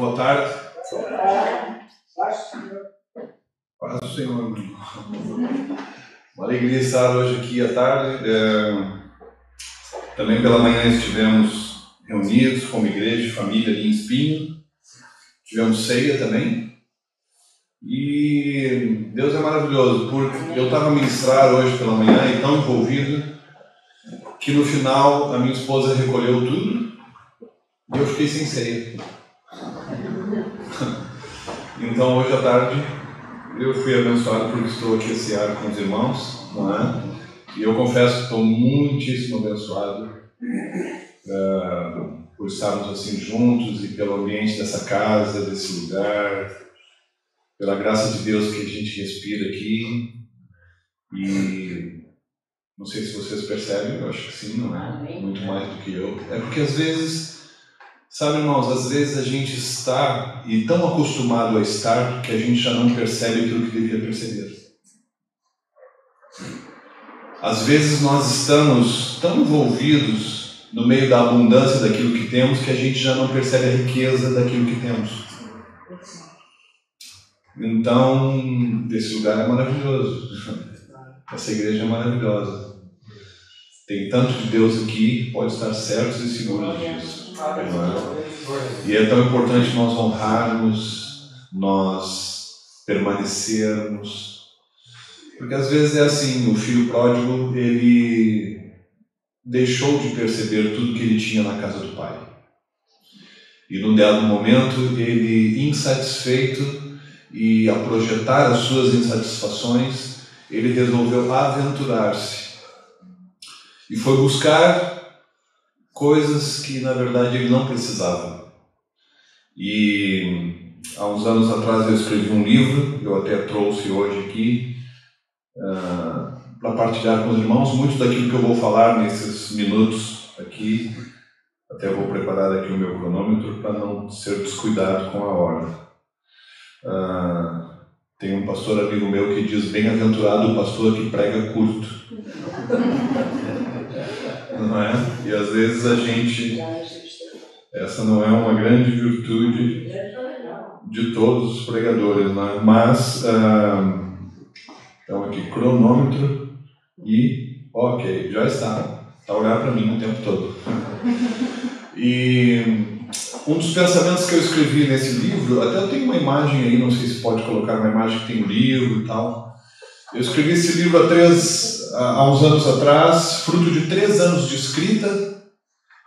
boa tarde. Paz do Senhor. Uma alegria estar hoje aqui à tarde. Também pela manhã estivemos reunidos como igreja e família ali em Espinho. Tivemos ceia também. E Deus é maravilhoso, porque eu estava a ministrar hoje pela manhã e tão envolvido que no final a minha esposa recolheu tudo e eu fiquei sem ceia. Então hoje à tarde eu fui abençoado porque estou aqui a cear com os irmãos, não é? E eu confesso que estou muitíssimo abençoado por estarmos assim juntos e pelo ambiente dessa casa, desse lugar, pela graça de Deus que a gente respira aqui. E não sei se vocês percebem, eu acho que sim, não é? Muito mais do que eu. É porque às vezes, sabe, irmãos, às vezes a gente está e tão acostumado a estar que a gente já não percebe aquilo que devia perceber. Às vezes nós estamos tão envolvidos no meio da abundância daquilo que temos que a gente já não percebe a riqueza daquilo que temos. Então, esse lugar é maravilhoso. Essa igreja é maravilhosa. Tem tanto de Deus aqui, pode estar certos e seguros disso. E é tão importante nós honrarmos, nós permanecermos. Porque às vezes é assim, o filho pródigo, ele deixou de perceber tudo que ele tinha na casa do pai. E num dado momento, ele, insatisfeito e a projetar as suas insatisfações, ele resolveu aventurar-se. E foi buscar coisas que, na verdade, ele não precisava. E há uns anos atrás eu escrevi um livro, eu até trouxe hoje aqui, para partilhar com os irmãos. Muito daquilo que eu vou falar nesses minutos aqui, até vou preparar aqui o meu cronômetro para não ser descuidado com a hora. Tem um pastor amigo meu que diz: bem-aventurado o pastor que prega curto. Não é? E às vezes a gente, essa não é uma grande virtude de todos os pregadores, não é? Mas então aqui cronômetro e ok, já está a olhar para mim o tempo todo. E um dos pensamentos que eu escrevi nesse livro, até eu tenho uma imagem aí, não sei se pode colocar uma imagem que tem um livro e tal. Eu escrevi esse livro há uns anos atrás, fruto de 3 anos de escrita,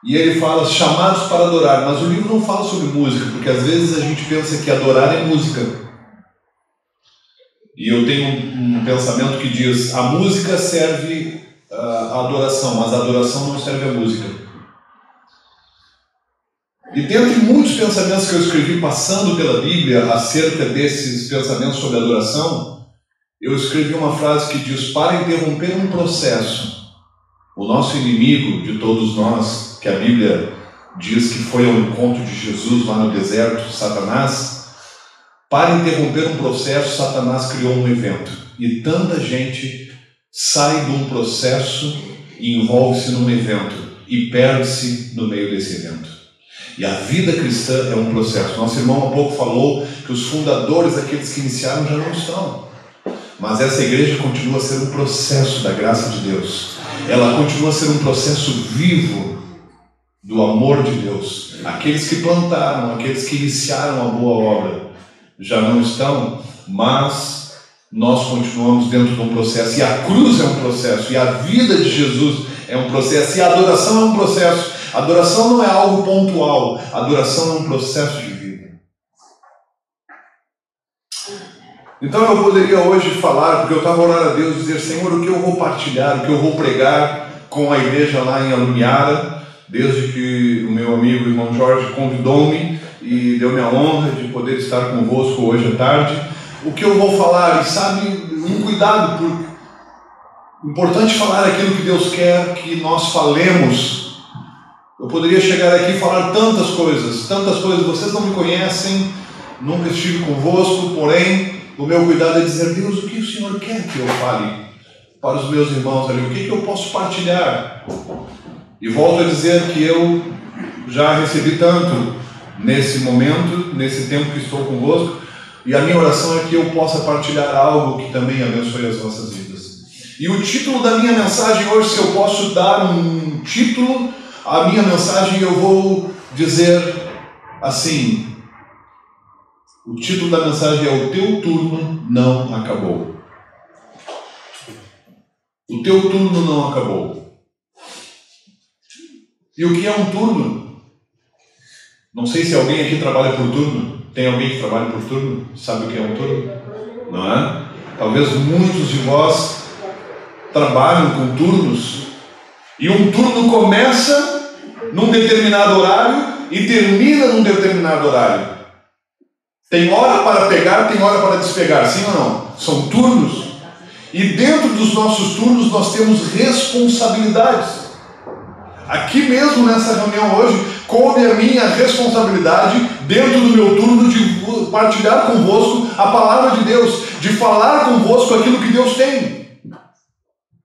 e ele fala chamados para adorar, mas o livro não fala sobre música, porque às vezes a gente pensa que adorar é música. E eu tenho um pensamento que diz: a música serve à adoração, mas a adoração não serve à música. E dentre muitos pensamentos que eu escrevi passando pela Bíblia acerca desses pensamentos sobre adoração, eu escrevi uma frase que diz: para interromper um processo, o nosso inimigo de todos nós, que a Bíblia diz que foi ao encontro de Jesus lá no deserto, Satanás, para interromper um processo, Satanás criou um evento. E tanta gente sai de um processo e envolve-se num evento e perde-se no meio desse evento. E a vida cristã é um processo. Nosso irmão há pouco falou que os fundadores, aqueles que iniciaram, já não estão. Mas essa igreja continua a ser um processo da graça de Deus. Ela continua a ser um processo vivo do amor de Deus. Aqueles que plantaram, aqueles que iniciaram a boa obra, já não estão, mas nós continuamos dentro de um processo. E a cruz é um processo, e a vida de Jesus é um processo, e a adoração é um processo. A adoração não é algo pontual, a adoração é um processo de vida. Então eu poderia hoje falar, porque eu estava orando a Deus, dizer: Senhor, o que eu vou partilhar, o que eu vou pregar com a igreja lá em Alumiara, desde que o meu amigo, o irmão Jorge, convidou-me e deu-me a honra de poder estar convosco hoje à tarde. O que eu vou falar, e sabe, um cuidado, porque importante falar aquilo que Deus quer que nós falemos. Eu poderia chegar aqui e falar tantas coisas, vocês não me conhecem, nunca estive convosco, porém, o meu cuidado é dizer: Deus, o que o Senhor quer que eu fale para os meus irmãos ali? O que eu posso partilhar? E volto a dizer que eu já recebi tanto nesse momento, nesse tempo que estou convosco, e a minha oração é que eu possa partilhar algo que também abençoe as vossas vidas. E o título da minha mensagem hoje, se eu posso dar um título à minha mensagem, eu vou dizer assim: o título da mensagem é "O teu turno não acabou". O teu turno não acabou. E o que é um turno? Não sei se alguém aqui trabalha por turno. Tem alguém que trabalha por turno? Sabe o que é um turno? Não é? Talvez muitos de vós trabalham com turnos. E um turno começa num determinado horário e termina num determinado horário. Tem hora para pegar, tem hora para despegar, sim ou não? São turnos. E dentro dos nossos turnos nós temos responsabilidades. Aqui mesmo nessa reunião hoje, coube a minha responsabilidade, dentro do meu turno, de partilhar convosco a palavra de Deus, de falar convosco aquilo que Deus tem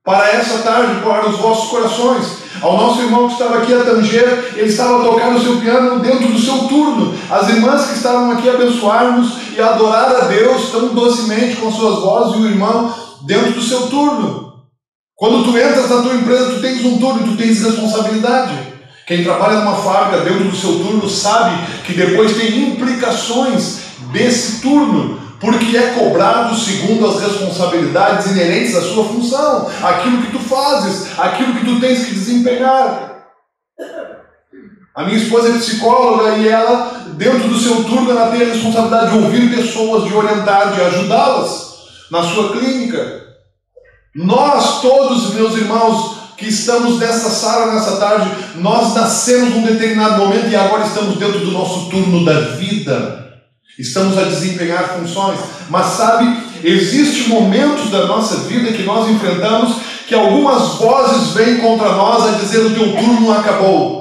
para essa tarde, para os vossos corações. Ao nosso irmão que estava aqui a tanger, ele estava tocando o seu piano dentro do seu turno. As irmãs que estavam aqui a abençoar-nos e a adorar a Deus tão docemente com suas vozes, e o irmão dentro do seu turno. Quando tu entras na tua empresa, tu tens um turno, tu tens responsabilidade. Quem trabalha numa fábrica dentro do seu turno sabe que depois tem implicações desse turno, porque é cobrado segundo as responsabilidades inerentes à sua função, aquilo que tu fazes, aquilo que tu tens que desempenhar. A minha esposa é psicóloga e ela, dentro do seu turno, ela tem a responsabilidade de ouvir pessoas, de orientar, de ajudá-las na sua clínica. Nós todos, meus irmãos, que estamos nessa sala, nessa tarde, nós nascemos num determinado momento e agora estamos dentro do nosso turno da vida. Estamos a desempenhar funções. Mas sabe, existem momentos da nossa vida que nós enfrentamos que algumas vozes vêm contra nós a dizer: o teu turno acabou.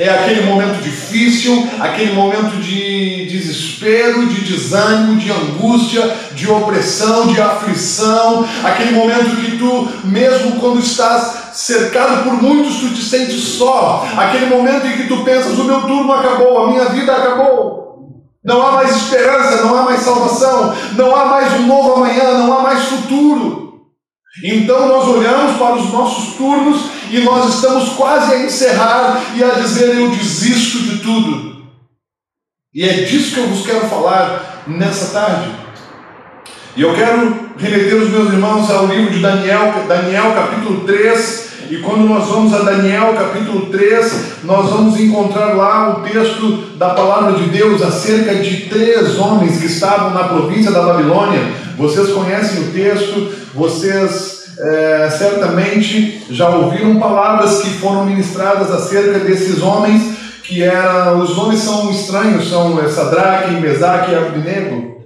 É aquele momento difícil, aquele momento de desespero, de desânimo, de angústia, de opressão, de aflição, aquele momento que tu, mesmo quando estás cercado por muitos, tu te sentes só, aquele momento em que tu pensas: o meu turno acabou, a minha vida acabou, não há mais esperança, não há mais salvação, não há mais um novo amanhã, não há mais futuro. Então nós olhamos para os nossos turnos e nós estamos quase a encerrar e a dizer: eu desisto de tudo. E é disso que eu vos quero falar nessa tarde. E eu quero remeter os meus irmãos ao livro de Daniel capítulo 3. E quando nós vamos a Daniel capítulo 3, nós vamos encontrar lá o texto da palavra de Deus acerca de 3 homens que estavam na província da Babilônia. Vocês conhecem o texto, vocês certamente já ouviram palavras que foram ministradas acerca desses homens, que eram, os nomes são estranhos, são Sadraque, Mesaque e Abednego.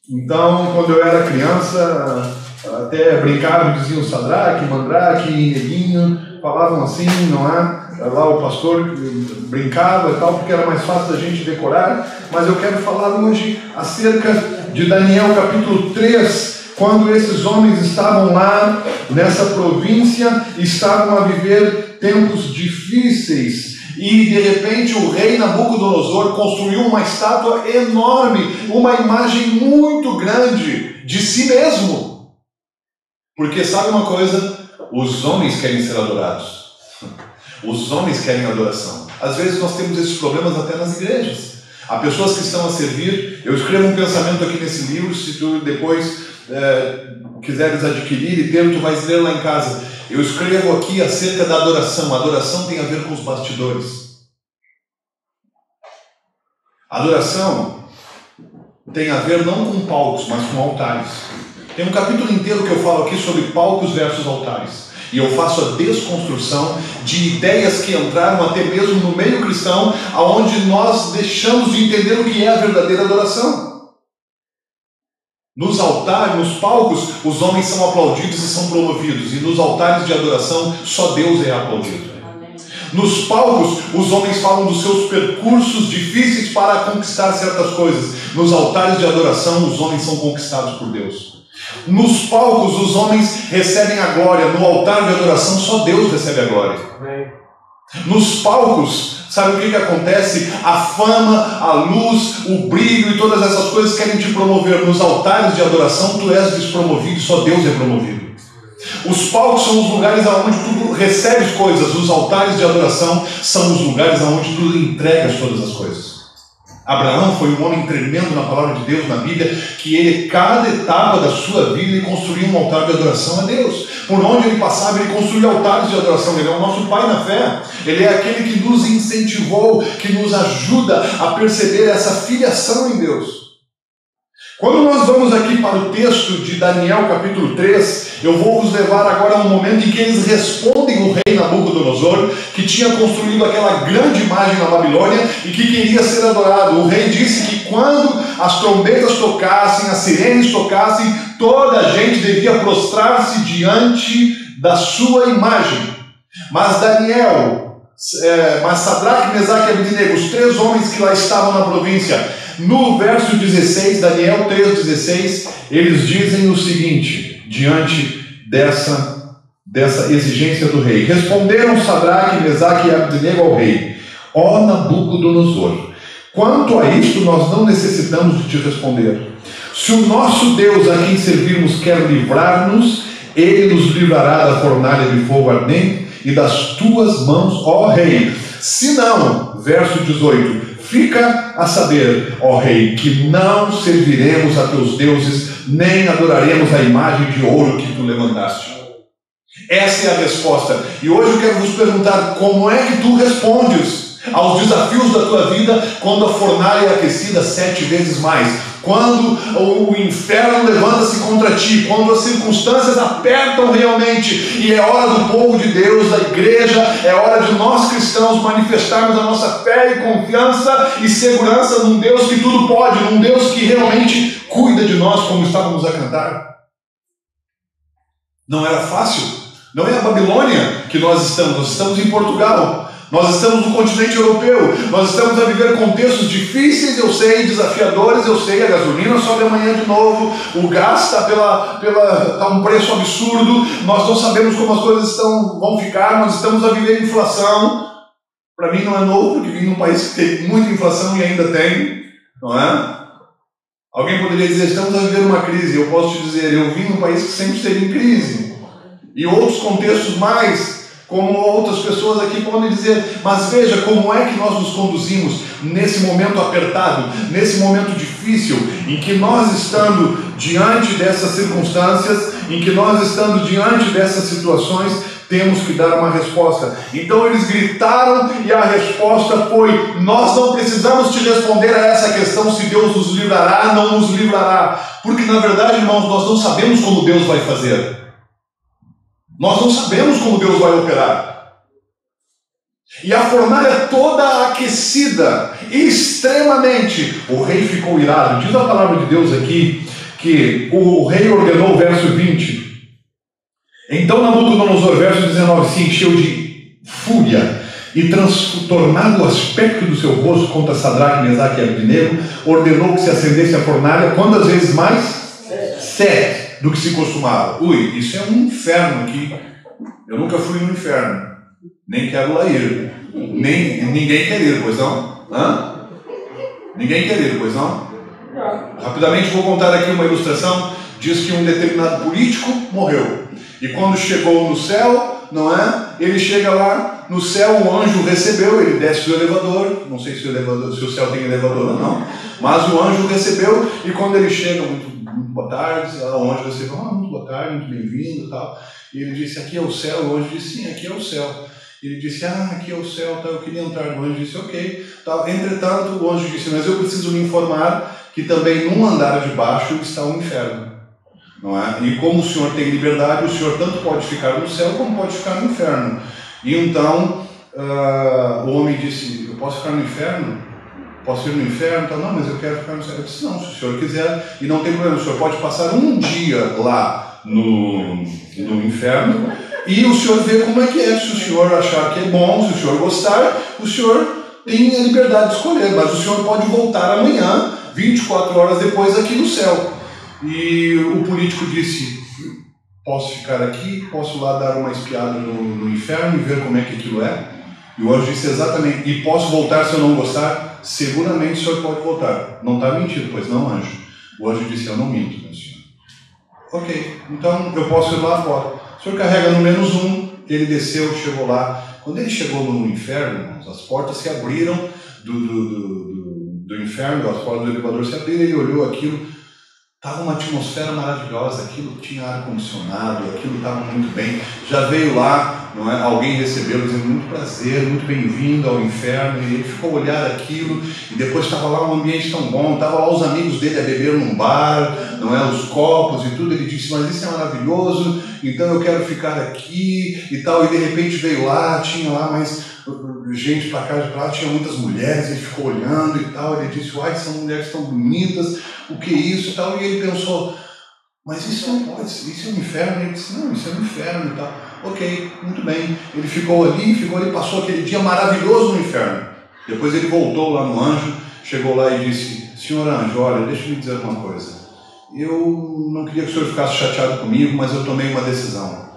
Então, quando eu era criança, até brincava e diziam Sadraque, Mandrake, Neguinho, falavam assim, não é? Lá o pastor brincava e tal, porque era mais fácil da gente decorar. Mas eu quero falar hoje acerca de Daniel capítulo 3, quando esses homens estavam lá nessa província, estavam a viver tempos difíceis. E de repente o rei Nabucodonosor construiu uma estátua enorme, uma imagem muito grande de si mesmo. Porque sabe uma coisa? Os homens querem ser adorados. Os homens querem adoração. Às vezes nós temos esses problemas até nas igrejas. Há pessoas que estão a servir. Eu escrevo um pensamento aqui nesse livro, se tu depois quiseres adquirir e ter, tu vais ler lá em casa. Eu escrevo aqui acerca da adoração. A adoração tem a ver com os bastidores. A adoração tem a ver não com palcos, mas com altares. Tem um capítulo inteiro que eu falo aqui sobre palcos versus altares. E eu faço a desconstrução de ideias que entraram até mesmo no meio cristão, aonde nós deixamos de entender o que é a verdadeira adoração. Nos altares, nos palcos, os homens são aplaudidos e são promovidos. E nos altares de adoração, só Deus é aplaudido. Nos palcos, os homens falam dos seus percursos difíceis para conquistar certas coisas. Nos altares de adoração, os homens são conquistados por Deus. Nos palcos, os homens recebem a glória. No altar de adoração, só Deus recebe a glória. Nos palcos, Sabe o que acontece? A fama, a luz, o brilho e todas essas coisas querem te promover. Nos altares de adoração, tu és despromovido, só Deus é promovido. Os palcos são os lugares onde tu recebes coisas. Os altares de adoração são os lugares onde tu entregas todas as coisas. Abraão foi um homem tremendo na palavra de Deus, na Bíblia, que ele, cada etapa da sua vida, ele construía um altar de adoração a Deus. Por onde ele passava, ele construía altares de adoração. Ele é o nosso pai na fé. Ele é aquele que nos incentivou, que nos ajuda a perceber essa filiação em Deus. Quando nós vamos aqui para o texto de Daniel capítulo 3, eu vou vos levar agora a um momento em que eles respondem o rei Nabucodonosor, que tinha construído aquela grande imagem na Babilônia e que queria ser adorado. O rei disse que quando as trombetas tocassem, as sirenes tocassem, toda a gente devia prostrar-se diante da sua imagem. Mas Sadraque, Mesaque e Abednego, os 3 homens que lá estavam na província, no verso 16, Daniel 3,16, eles dizem o seguinte, diante dessa exigência do rei. Responderam Sadraque, Mesaque e Abednego ao rei: ó Nabucodonosor, quanto a isto nós não necessitamos de te responder. Se o nosso Deus a quem servirmos quer livrar-nos, ele nos livrará da fornalha de fogo ardente e das tuas mãos, ó rei. Se não, verso 18, fica a saber, ó rei, que não serviremos a teus deuses, nem adoraremos a imagem de ouro que tu levantaste. Essa é a resposta. E hoje eu quero vos perguntar, como é que tu respondes aos desafios da tua vida quando a fornalha é aquecida 7 vezes mais? Quando o inferno levanta-se contra ti, quando as circunstâncias apertam realmente, e é hora do povo de Deus, da igreja, é hora de nós cristãos manifestarmos a nossa fé e confiança e segurança num Deus que tudo pode, num Deus que realmente cuida de nós, como estávamos a cantar. Não era fácil, não é a Babilônia que nós estamos em Portugal. Nós estamos no continente europeu, nós estamos a viver contextos difíceis, eu sei, desafiadores, eu sei, a gasolina sobe amanhã de novo, o gás está um preço absurdo, nós não sabemos como as coisas vão ficar, nós estamos a viver inflação. Para mim não é novo, porque vim num país que tem muita inflação e ainda tem, não é? Alguém poderia dizer, estamos a viver uma crise. Eu posso te dizer, eu vim num país que sempre esteve em crise. E outros contextos mais, como outras pessoas aqui podem dizer, mas veja como é que nós nos conduzimos nesse momento apertado, nesse momento difícil, em que nós estando diante dessas circunstâncias, em que nós estando diante dessas situações, temos que dar uma resposta. Então eles gritaram e a resposta foi: nós não precisamos te responder a essa questão se Deus nos livrará, não nos livrará, porque na verdade, irmãos, nós não sabemos como Deus vai fazer. Nós não sabemos como Deus vai operar. E a fornalha toda aquecida, extremamente. O rei ficou irado. Diz a palavra de Deus aqui que o rei ordenou, verso 20. Então Nabucodonosor, verso 19, se encheu de fúria e transtornado o aspecto do seu rosto contra Sadraque, Mesaque e Abednego, ordenou que se acendesse a fornalha quantas vezes mais? 7 do que se costumava. Ui, isso é um inferno aqui. Eu nunca fui no inferno, nem quero lá ir. Ninguém quer ir, pois não? Hã? Ninguém quer ir, pois não? Rapidamente vou contar aqui uma ilustração. Diz que um determinado político morreu. E quando chegou no céu, não é? Ele chega lá no céu, um anjo recebeu, ele desce do elevador. Não sei se o céu tem elevador ou não, mas o anjo recebeu. E quando ele chega, muito boa tarde, o anjo recebeu, muito boa tarde, muito bem-vindo e tal. E ele disse, aqui é o céu. O anjo disse, sim, aqui é o céu. Ele disse, aqui é o céu, tá, eu queria entrar. O anjo disse, ok. Tá. Entretanto, o anjo disse, mas eu preciso me informar que também num andar de baixo está o inferno. Não é? E como o Senhor tem liberdade, o Senhor tanto pode ficar no céu como pode ficar no inferno. E então o homem disse, eu posso ficar no inferno? Posso ir no inferno? Então, não, mas eu quero ficar no céu. Eu disse, não, se o Senhor quiser, e não tem problema, o Senhor pode passar um dia lá no inferno e o Senhor vê como é que é. Se o Senhor achar que é bom, se o Senhor gostar, o Senhor tem a liberdade de escolher, mas o Senhor pode voltar amanhã, 24 horas depois, aqui no céu. E o político disse, posso ficar aqui, posso lá dar uma espiada no inferno e ver como é que aquilo é? E o anjo disse exatamente: e posso voltar se eu não gostar? Seguramente o senhor pode voltar. Não está mentindo, pois não, anjo? O anjo disse: eu não minto, meu senhor. Ok, então eu posso ir lá fora. O senhor carrega no -1, ele desceu, chegou lá. Quando ele chegou no inferno, irmãos, as portas se abriram do inferno, as portas do elevador se abriram, ele olhou aquilo. Estava uma atmosfera maravilhosa, aquilo tinha ar-condicionado, aquilo estava muito bem. Já veio lá, não é? Alguém recebeu, dizendo: muito prazer, muito bem-vindo ao inferno. E ele ficou a olhar aquilo, e depois estava lá um ambiente tão bom, estavam lá os amigos dele a beber num bar, não é? Os copos e tudo. Ele disse: mas isso é maravilhoso, então eu quero ficar aqui e tal. E de repente veio lá, tinha lá mais gente para cá e para lá, tinha muitas mulheres, ele ficou olhando e tal. Ele disse: uai, são mulheres tão bonitas, o que é isso e tal. E ele pensou: mas isso não pode ser, isso é um inferno. Ele disse: não, isso é um inferno e tal. Ok, muito bem. Ele ficou ali, passou aquele dia maravilhoso no inferno. Depois ele voltou lá no anjo, chegou lá e disse: senhor anjo, olha, deixa eu me dizer uma coisa. Eu não queria que o senhor ficasse chateado comigo, mas eu tomei uma decisão.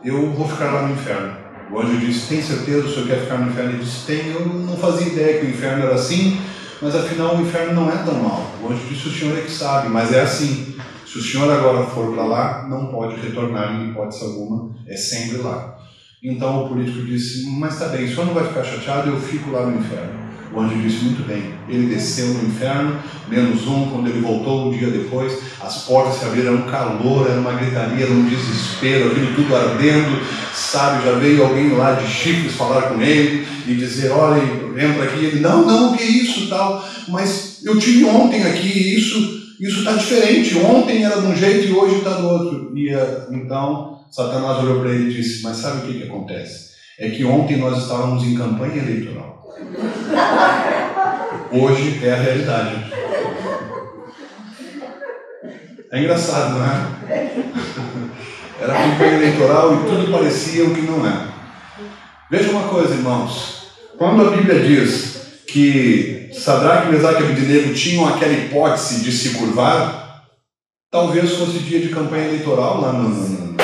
Eu vou ficar lá no inferno. O anjo disse: tem certeza que o senhor quer ficar no inferno? Ele disse: tem. Eu não fazia ideia que o inferno era assim, mas afinal o inferno não é tão mal. O anjo disse: o senhor é que sabe, mas é assim. Se o senhor agora for para lá, não pode retornar em hipótese alguma, é sempre lá. Então o político disse: mas está bem, o senhor não vai ficar chateado, eu fico lá no inferno. O anjo disse: muito bem. Ele desceu no inferno, -1, quando ele voltou um dia depois, as portas se abriram, era um calor, era uma gritaria, era um desespero, aquilo tudo ardendo, sabe? Já veio alguém lá de chifres falar com ele e dizer: olha, entra aqui. Ele: não, o que é isso tal? Mas eu tive ontem aqui, isso está diferente, ontem era de um jeito e hoje está do outro. E então Satanás olhou para ele e disse: mas sabe o que acontece? É que ontem nós estávamos em campanha eleitoral. Hoje é a realidade. É engraçado, não é? Era campanha eleitoral e tudo parecia o que não é. Veja uma coisa, irmãos. Quando a Bíblia diz que Sadraque, Mesaque e Abednego tinham aquela hipótese de se curvar, talvez fosse dia de campanha eleitoral lá na Babilônia,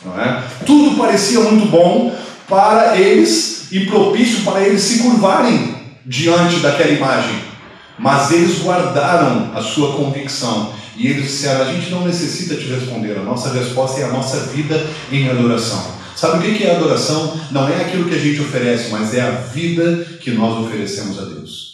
não é? Tudo parecia muito bom para eles e propício para eles se curvarem diante daquela imagem, mas eles guardaram a sua convicção e eles disseram: a gente não necessita te responder, a nossa resposta é a nossa vida em adoração. Sabe o que é adoração? Não é aquilo que a gente oferece, mas é a vida que nós oferecemos a Deus.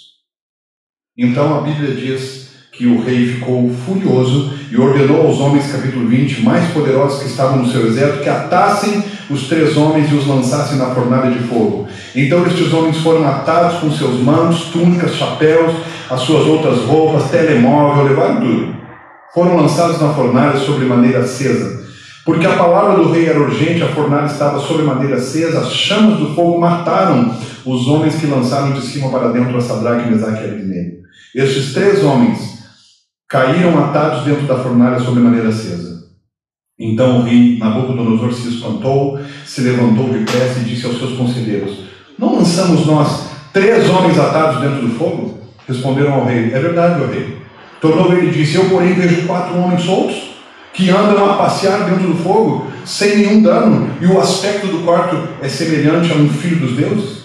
Então a Bíblia diz que o rei ficou furioso e ordenou aos homens, capítulo 20, mais poderosos que estavam no seu exército, que atassem os 3 homens e os lançassem na fornalha de fogo. Então estes homens foram atados com seus mantos, túnicas, chapéus, as suas outras roupas, telemóvel, levaram tudo. Foram lançados na fornalha sobre maneira acesa. Porque a palavra do rei era urgente, a fornalha estava sobre maneira acesa, as chamas do fogo mataram os homens que lançaram de cima para dentro a Sadraque, Mesaque e Abednego. Estes 3 homens caíram atados dentro da fornalha sobre maneira acesa. Então o rei Nabucodonosor se espantou, se levantou depressa e disse aos seus conselheiros: não lançamos nós 3 homens atados dentro do fogo? Responderam ao rei: é verdade, meu rei. Tornou ele e disse: eu, porém, vejo 4 homens soltos que andam a passear dentro do fogo sem nenhum dano, e o aspecto do quarto é semelhante a um filho dos deuses.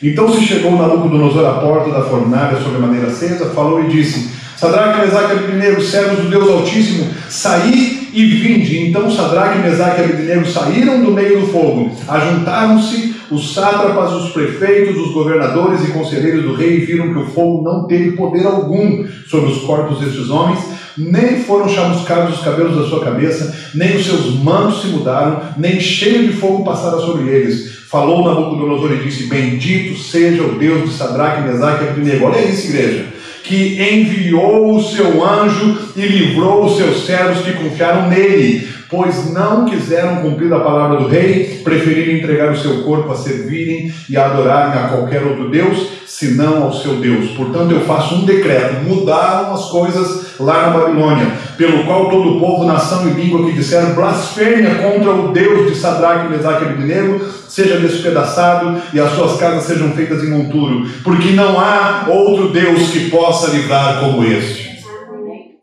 Então se chegou Nabucodonosor à porta da fornalha sobre maneira acesa, falou e disse: Sadraque, Mesaque e Abednego, servos do Deus Altíssimo, saí e vinde. Então Sadraque, Mesaque e Abednego saíram do meio do fogo. Ajuntaram-se os sátrapas, os prefeitos, os governadores e conselheiros do rei e viram que o fogo não teve poder algum sobre os corpos destes homens, nem foram chamuscados os cabelos da sua cabeça, nem os seus mantos se mudaram, nem cheio de fogo passara sobre eles. Falou Nabucodonosor e disse: bendito seja o Deus de Sadraque, Mesaque e Abednego. Olha isso, igreja. Que enviou o seu anjo e livrou os seus servos que confiaram nele, pois não quiseram cumprir a palavra do rei, preferiram entregar o seu corpo a servirem e a adorarem a qualquer outro Deus, senão ao seu Deus. Portanto, eu faço um decreto: mudaram as coisas lá na Babilônia, pelo qual todo o povo, nação e língua que disseram blasfêmia contra o Deus de Sadraque, Mesaque e Abednego seja despedaçado e as suas casas sejam feitas em monturo, porque não há outro Deus que possa livrar como este.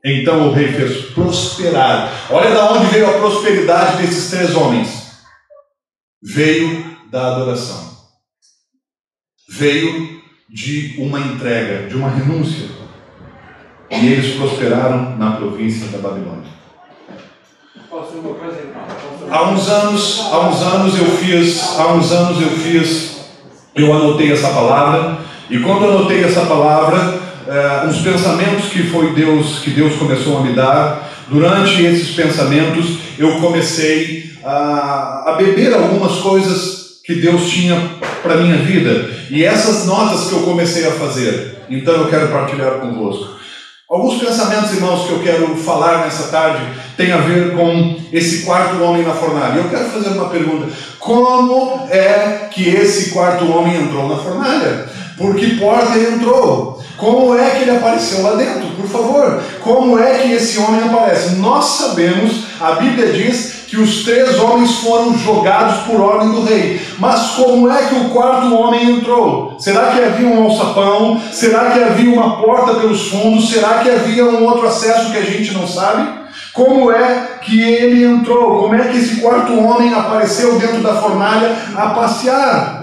Então o rei fez prosperar. Olha de onde veio a prosperidade desses 3 homens. Veio da adoração. veio de uma entrega, de uma renúncia. E eles prosperaram na província da Babilônia. Há uns anos eu anotei essa palavra, e quando eu anotei essa palavra, uns pensamentos que Deus começou a me dar, durante esses pensamentos eu comecei a beber algumas coisas que Deus tinha para a minha vida, e essas notas que eu comecei a fazer, então eu quero partilhar convosco. Alguns pensamentos, irmãos, que eu quero falar nessa tarde tem a ver com esse quarto homem na fornalha. Eu quero fazer uma pergunta: como é que esse quarto homem entrou na fornalha? Por que porta ele entrou? Como é que ele apareceu lá dentro? Por favor, como é que esse homem aparece? Nós sabemos, a Bíblia diz que os 3 homens foram jogados por ordem do rei. Mas como é que o quarto homem entrou? Será que havia um alçapão? Será que havia uma porta pelos fundos? Será que havia um outro acesso que a gente não sabe? Como é que ele entrou? Como é que esse quarto homem apareceu dentro da fornalha a passear?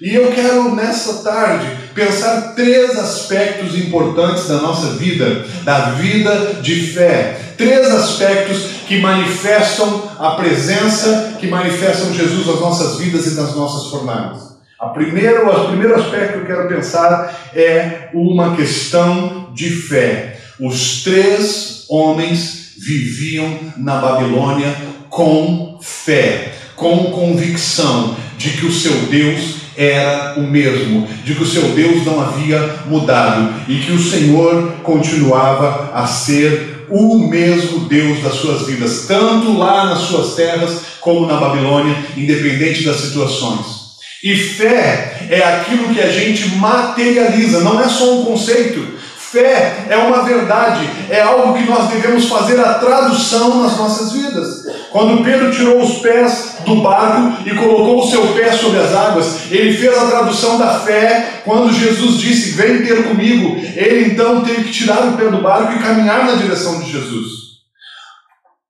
E eu quero, nessa tarde, pensar 3 aspectos importantes da nossa vida, da vida de fé. 3 aspectos que manifestam a presença, que manifestam Jesus nas nossas vidas e nas nossas fornalhas. O primeiro aspecto que eu quero pensar é uma questão de fé. Os 3 homens viviam na Babilônia com fé, com convicção de que o seu Deus era o mesmo, de que o seu Deus não havia mudado e que o Senhor continuava a ser o mesmo Deus das suas vidas, tanto lá nas suas terras como na Babilônia, independente das situações. E fé é aquilo que a gente materializa, não é só um conceito. Fé é uma verdade, é algo que nós devemos fazer a tradução nas nossas vidas. Quando Pedro tirou os pés do barco e colocou o seu pé sobre as águas, ele fez a tradução da fé. Quando Jesus disse: vem ter comigo, ele então teve que tirar o pé do barco e caminhar na direção de Jesus.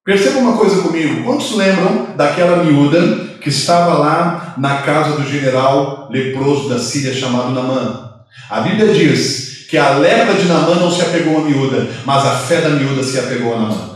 Perceba uma coisa comigo: quantos lembram daquela miúda que estava lá na casa do general leproso da Síria chamado Naamã? A Bíblia diz que a lepra de Naamã não se apegou à miúda, mas a fé da miúda se apegou a Naamã.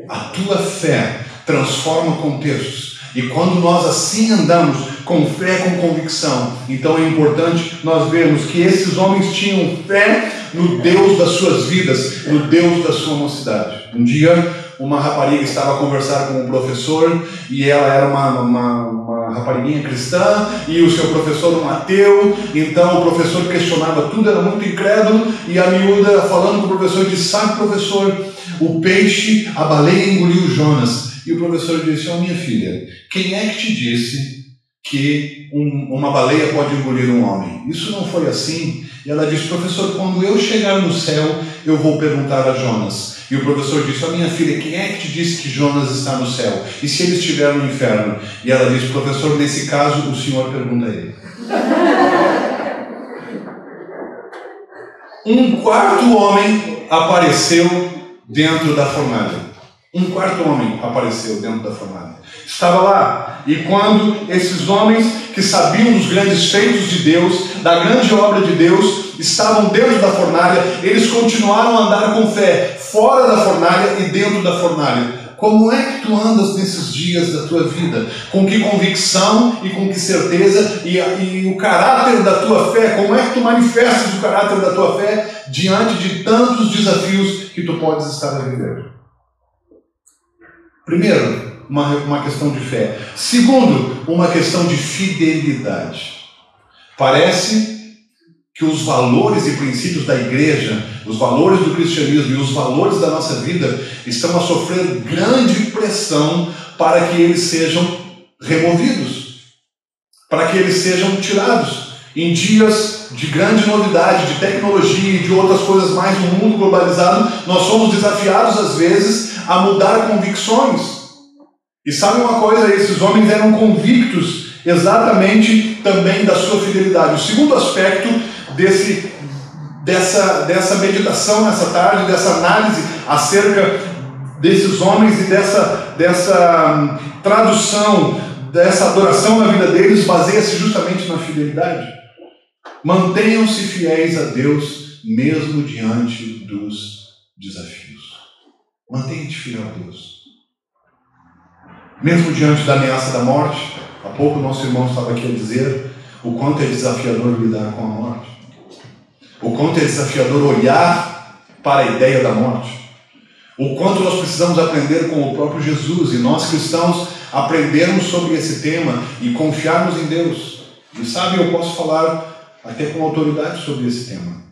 A tua fé transforma contextos, e quando nós assim andamos com fé, com convicção, então é importante nós vermos que esses homens tinham fé no Deus das suas vidas, no Deus da sua mocidade. Um dia, uma rapariga estava a conversar com um professor, e ela era uma rapariguinha cristã, e o seu professor um ateu. Então o professor questionava tudo, era muito incrédulo, e a miúda falando com o professor disse: sabe, professor, o peixe, a baleia engoliu Jonas. E o professor disse: minha filha, quem é que te disse que uma baleia pode engolir um homem? Isso não foi assim. E ela disse: professor, quando eu chegar no céu, eu vou perguntar a Jonas. E o professor disse: minha filha, quem é que te disse que Jonas está no céu? E se ele estiver no inferno? E ela disse: professor, nesse caso, o senhor pergunta a ele. Um quarto homem apareceu dentro da fornalha. Um quarto homem apareceu dentro da fornalha. Estava lá. E quando esses homens que sabiam dos grandes feitos de Deus, da grande obra de Deus, estavam dentro da fornalha, eles continuaram a andar com fé, fora da fornalha e dentro da fornalha. Como é que tu andas nesses dias da tua vida? Com que convicção e com que certeza e o caráter da tua fé? Como é que tu manifestas o caráter da tua fé diante de tantos desafios que tu podes estar a viver? Primeiro, uma questão de fé. Segundo, uma questão de fidelidade. Parece que os valores e princípios da igreja, os valores do cristianismo e os valores da nossa vida estão a sofrer grande pressão para que eles sejam removidos, para que eles sejam tirados. Em dias de grande novidade, de tecnologia e de outras coisas mais no mundo globalizado, nós somos desafiados às vezes a mudar convicções. E sabe uma coisa? Esses homens eram convictos exatamente também da sua fidelidade. O segundo aspecto dessa meditação nessa tarde, dessa análise acerca desses homens e dessa tradução, dessa adoração na vida deles, baseia-se justamente na fidelidade. Mantenham-se fiéis a Deus, mesmo diante dos desafios. Mantenha-te fiel a Deus. Mesmo diante da ameaça da morte, há pouco nosso irmão estava aqui a dizer o quanto é desafiador lidar com a morte. O quanto é desafiador olhar para a ideia da morte. O quanto nós precisamos aprender com o próprio Jesus, e nós cristãos aprendermos sobre esse tema e confiarmos em Deus. E sabe, eu posso falar até com autoridade sobre esse tema.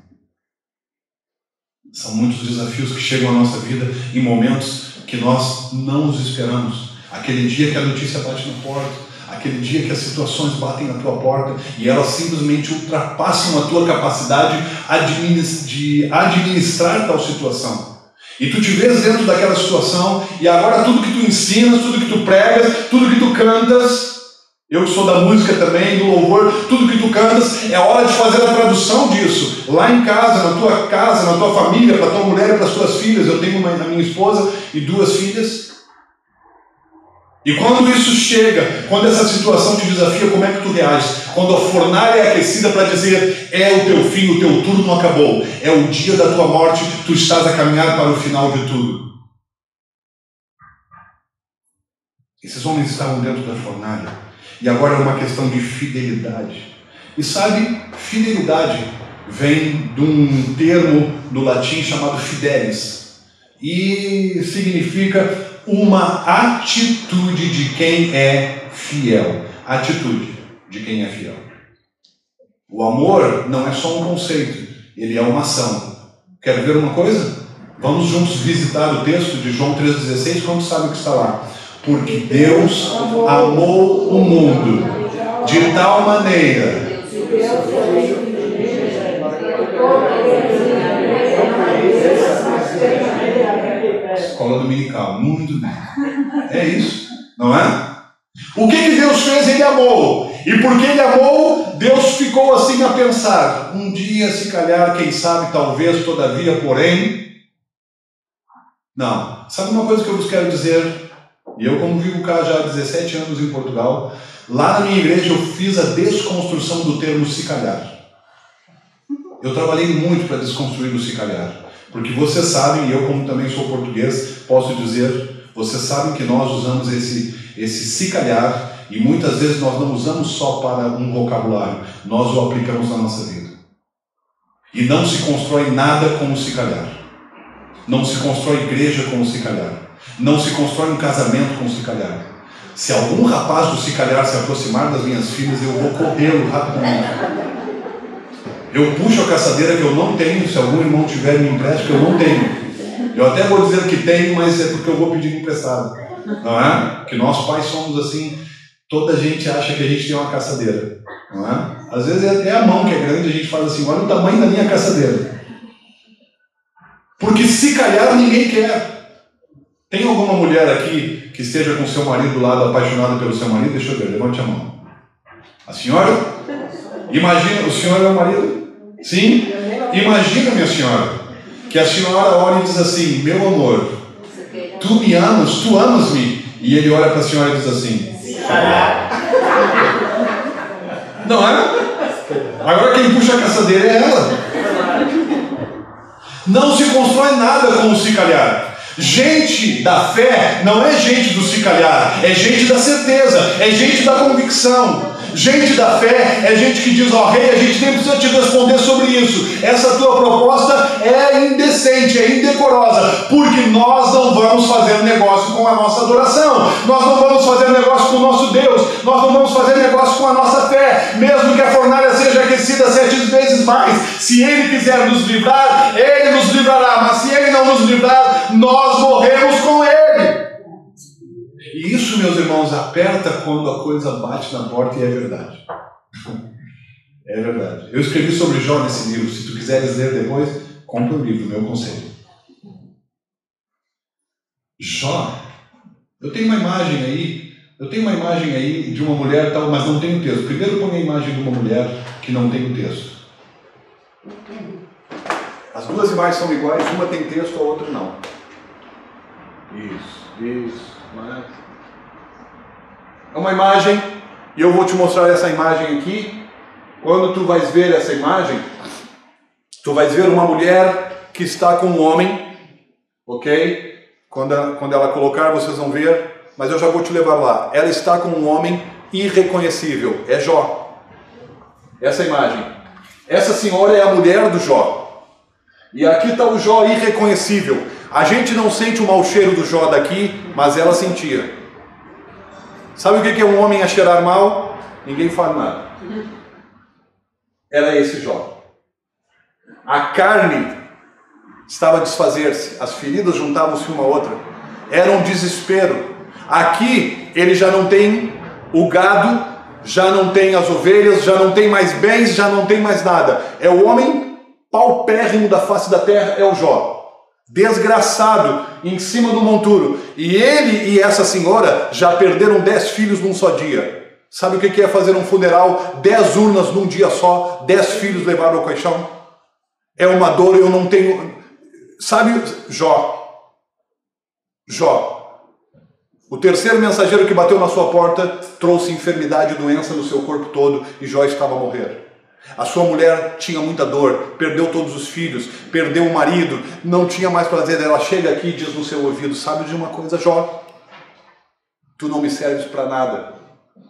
São muitos desafios que chegam à nossa vida em momentos que nós não os esperamos. Aquele dia que a notícia bate na porta, aquele dia que as situações batem na tua porta e elas simplesmente ultrapassam a tua capacidade de administrar tal situação. E tu te vês dentro daquela situação e agora tudo que tu ensinas, tudo que tu pregas, tudo que tu cantas, eu que sou da música também, do louvor, tudo que tu cantas, é hora de fazer a tradução disso. Lá em casa, na tua família, para tua mulher e para as tuas filhas. Eu tenho a minha esposa e 2 filhas. E quando isso chega, quando essa situação te desafia, como é que tu reages? Quando a fornalha é aquecida para dizer, é o teu fim, o teu turno acabou, é o dia da tua morte, tu estás a caminhar para o final de tudo. Esses homens estavam dentro da fornalha, e agora é uma questão de fidelidade. E sabe, fidelidade vem de um termo do latim chamado fidelis, e significa uma atitude de quem é fiel. Atitude de quem é fiel. O amor não é só um conceito, ele é uma ação. Quer ver uma coisa? Vamos juntos visitar o texto de João 3,16. Quando sabe o que está lá? Porque Deus amou o mundo de tal maneira. Escola dominical, muito bem. É isso, não é? O que Deus fez? Ele amou. E porque Ele amou, Deus ficou assim a pensar. Um dia, se calhar, quem sabe, talvez, todavia, porém. Não. Sabe uma coisa que eu vos quero dizer? E eu, como vivo cá já há 17 anos em Portugal, lá na minha igreja eu fiz a desconstrução do termo se calhar. Eu trabalhei muito para desconstruir o se calhar. Porque vocês sabem, e eu como também sou português, posso dizer, vocês sabem que nós usamos esse se calhar, e muitas vezes nós não usamos só para um vocabulário, nós o aplicamos na nossa vida. E não se constrói nada com o se calhar. Não se constrói igreja com o se calhar. Não se constrói um casamento com o se calhar. Se algum rapaz do se calhar se aproximar das minhas filhas, eu vou corrê-lo rapidamente. Eu puxo a caçadeira que eu não tenho, se algum irmão tiver me empreste, que eu não tenho. Eu até vou dizer que tenho, mas é porque eu vou pedir emprestado. Não é? Que nós pais somos assim, toda a gente acha que a gente tem uma caçadeira. Não é? Às vezes é até a mão que é grande, a gente faz assim, olha o tamanho da minha caçadeira. Porque se calhar ninguém quer. Tem alguma mulher aqui que esteja com seu marido do lado, apaixonada pelo seu marido? Deixa eu ver, levante a mão. A senhora? Imagina, o senhor é o marido? Sim? Imagina, minha senhora, que a senhora olha e diz assim, meu amor, tu me amas, tu amas-me. E ele olha para a senhora e diz assim, não é? Agora quem puxa a caçadeira é ela. Não se constrói nada com o se calhar. Gente da fé não é gente do se calhar, é gente da certeza, é gente da convicção. Gente da fé é gente que diz, ó rei, a gente nem precisa te responder sobre isso. Essa tua proposta é indecente, é indecorosa, porque nós não vamos fazer negócio com a nossa adoração. Nós não vamos fazer negócio com o nosso Deus. Nós não vamos fazer negócio com a nossa fé. Mesmo que a fornalha seja aquecida 7 vezes mais, se Ele quiser nos livrar, Ele nos livrará. Mas se Ele não nos livrar, nós morremos com Ele. E isso, meus irmãos, aperta quando a coisa bate na porta, e é verdade. É verdade. Eu escrevi sobre Jó nesse livro. Se tu quiseres ler depois, compra o livro, meu conselho. Jó, eu tenho uma imagem aí de uma mulher tal, mas não tem o texto. Primeiro põe a imagem de uma mulher que não tem o texto. As duas imagens são iguais, uma tem texto, a outra não. Isso. É uma imagem, e eu vou te mostrar essa imagem aqui. quando tu vais ver essa imagem, tu vais ver uma mulher que está com um homem, ok? Quando ela colocar, vocês vão ver, mas eu já vou te levar lá. Ela está com um homem irreconhecível, é Jó. Essa imagem. Essa senhora é a mulher do Jó. E aqui está o Jó irreconhecível. A gente não sente o mau cheiro do Jó daqui, mas ela sentia. Sabe o que é um homem a cheirar mal? Ninguém fala nada. Era esse Jó. A carne estava a desfazer-se, as feridas juntavam-se uma à outra. Era um desespero. Aqui ele já não tem o gado, já não tem as ovelhas, já não tem mais bens, já não tem mais nada. É o homem paupérrimo da face da terra, é o Jó. Desgraçado, em cima do monturo. E ele e essa senhora já perderam 10 filhos num só dia. Sabe o que é fazer um funeral? 10 urnas num dia só, 10 filhos levaram ao caixão? É uma dor, eu não tenho... Sabe, Jó, o terceiro mensageiro que bateu na sua porta trouxe enfermidade e doença no seu corpo todo e Jó estava a morrer. A sua mulher tinha muita dor, perdeu todos os filhos, perdeu o marido, não tinha mais prazer. Ela chega aqui e diz no seu ouvido: sabe de uma coisa, Jó? Tu não me serves para nada.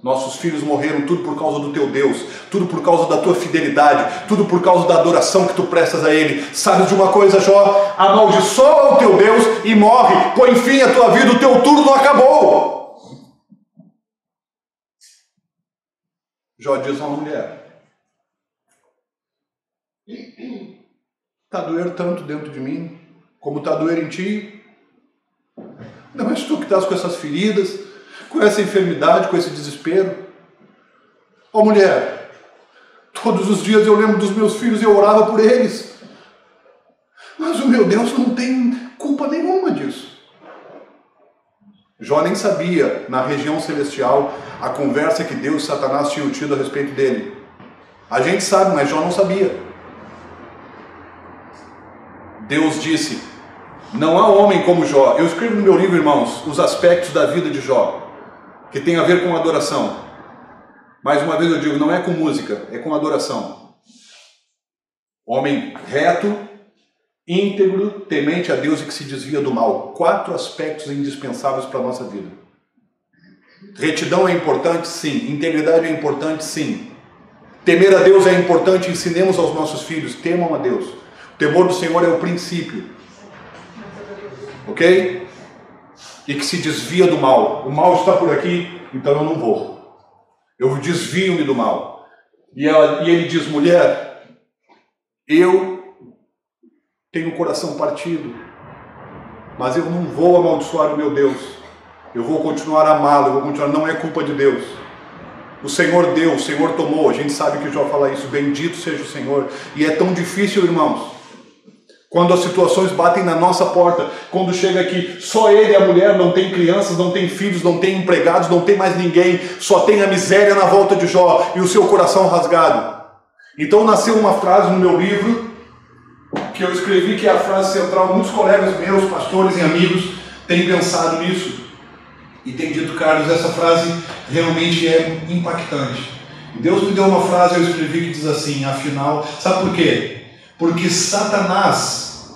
Nossos filhos morreram tudo por causa do teu Deus, tudo por causa da tua fidelidade, tudo por causa da adoração que tu prestas a Ele. Sabe de uma coisa, Jó? Amaldiçoa o teu Deus e morre, põe fim à tua vida, o teu turno acabou. Jó diz a uma mulher: está a doer tanto dentro de mim, como está a doer em ti? Não és tu que estás com essas feridas, com essa enfermidade, com esse desespero? Ó mulher, todos os dias eu lembro dos meus filhos e eu orava por eles. Mas o meu Deus não tem culpa nenhuma disso. Jó nem sabia, na região celestial, a conversa que Deus e Satanás tinham tido a respeito dele. A gente sabe, mas Jó não sabia. Deus disse: não há homem como Jó. Eu escrevo no meu livro, irmãos, os aspectos da vida de Jó, que tem a ver com adoração. Mais uma vez eu digo, não é com música, é com adoração. Homem reto, íntegro, temente a Deus e que se desvia do mal. 4 aspectos indispensáveis para a nossa vida. Retidão é importante? Sim. Integridade é importante? Sim. Temer a Deus é importante? Ensinemos aos nossos filhos, temam a Deus. O temor do Senhor é o princípio. Ok? E que se desvia do mal. O mal está por aqui, então eu não vou. Eu desvio-me do mal. E ele diz: mulher, eu tenho o coração partido, mas eu não vou amaldiçoar o meu Deus. Eu vou continuar a amá-lo, eu vou continuar. Não é culpa de Deus. O Senhor deu, o Senhor tomou. A gente sabe que Jó fala isso. Bendito seja o Senhor. E é tão difícil, irmãos, quando as situações batem na nossa porta, quando chega aqui, só ele e a mulher, não tem crianças, não tem filhos, não tem empregados, não tem mais ninguém, só tem a miséria na volta de Jó e o seu coração rasgado. Então nasceu uma frase no meu livro, que eu escrevi, que é a frase central. Muitos colegas meus, pastores e amigos, têm pensado nisso e têm dito: Carlos, essa frase realmente é impactante. E Deus me deu uma frase, eu escrevi, que diz assim: afinal, sabe por quê? Porque Satanás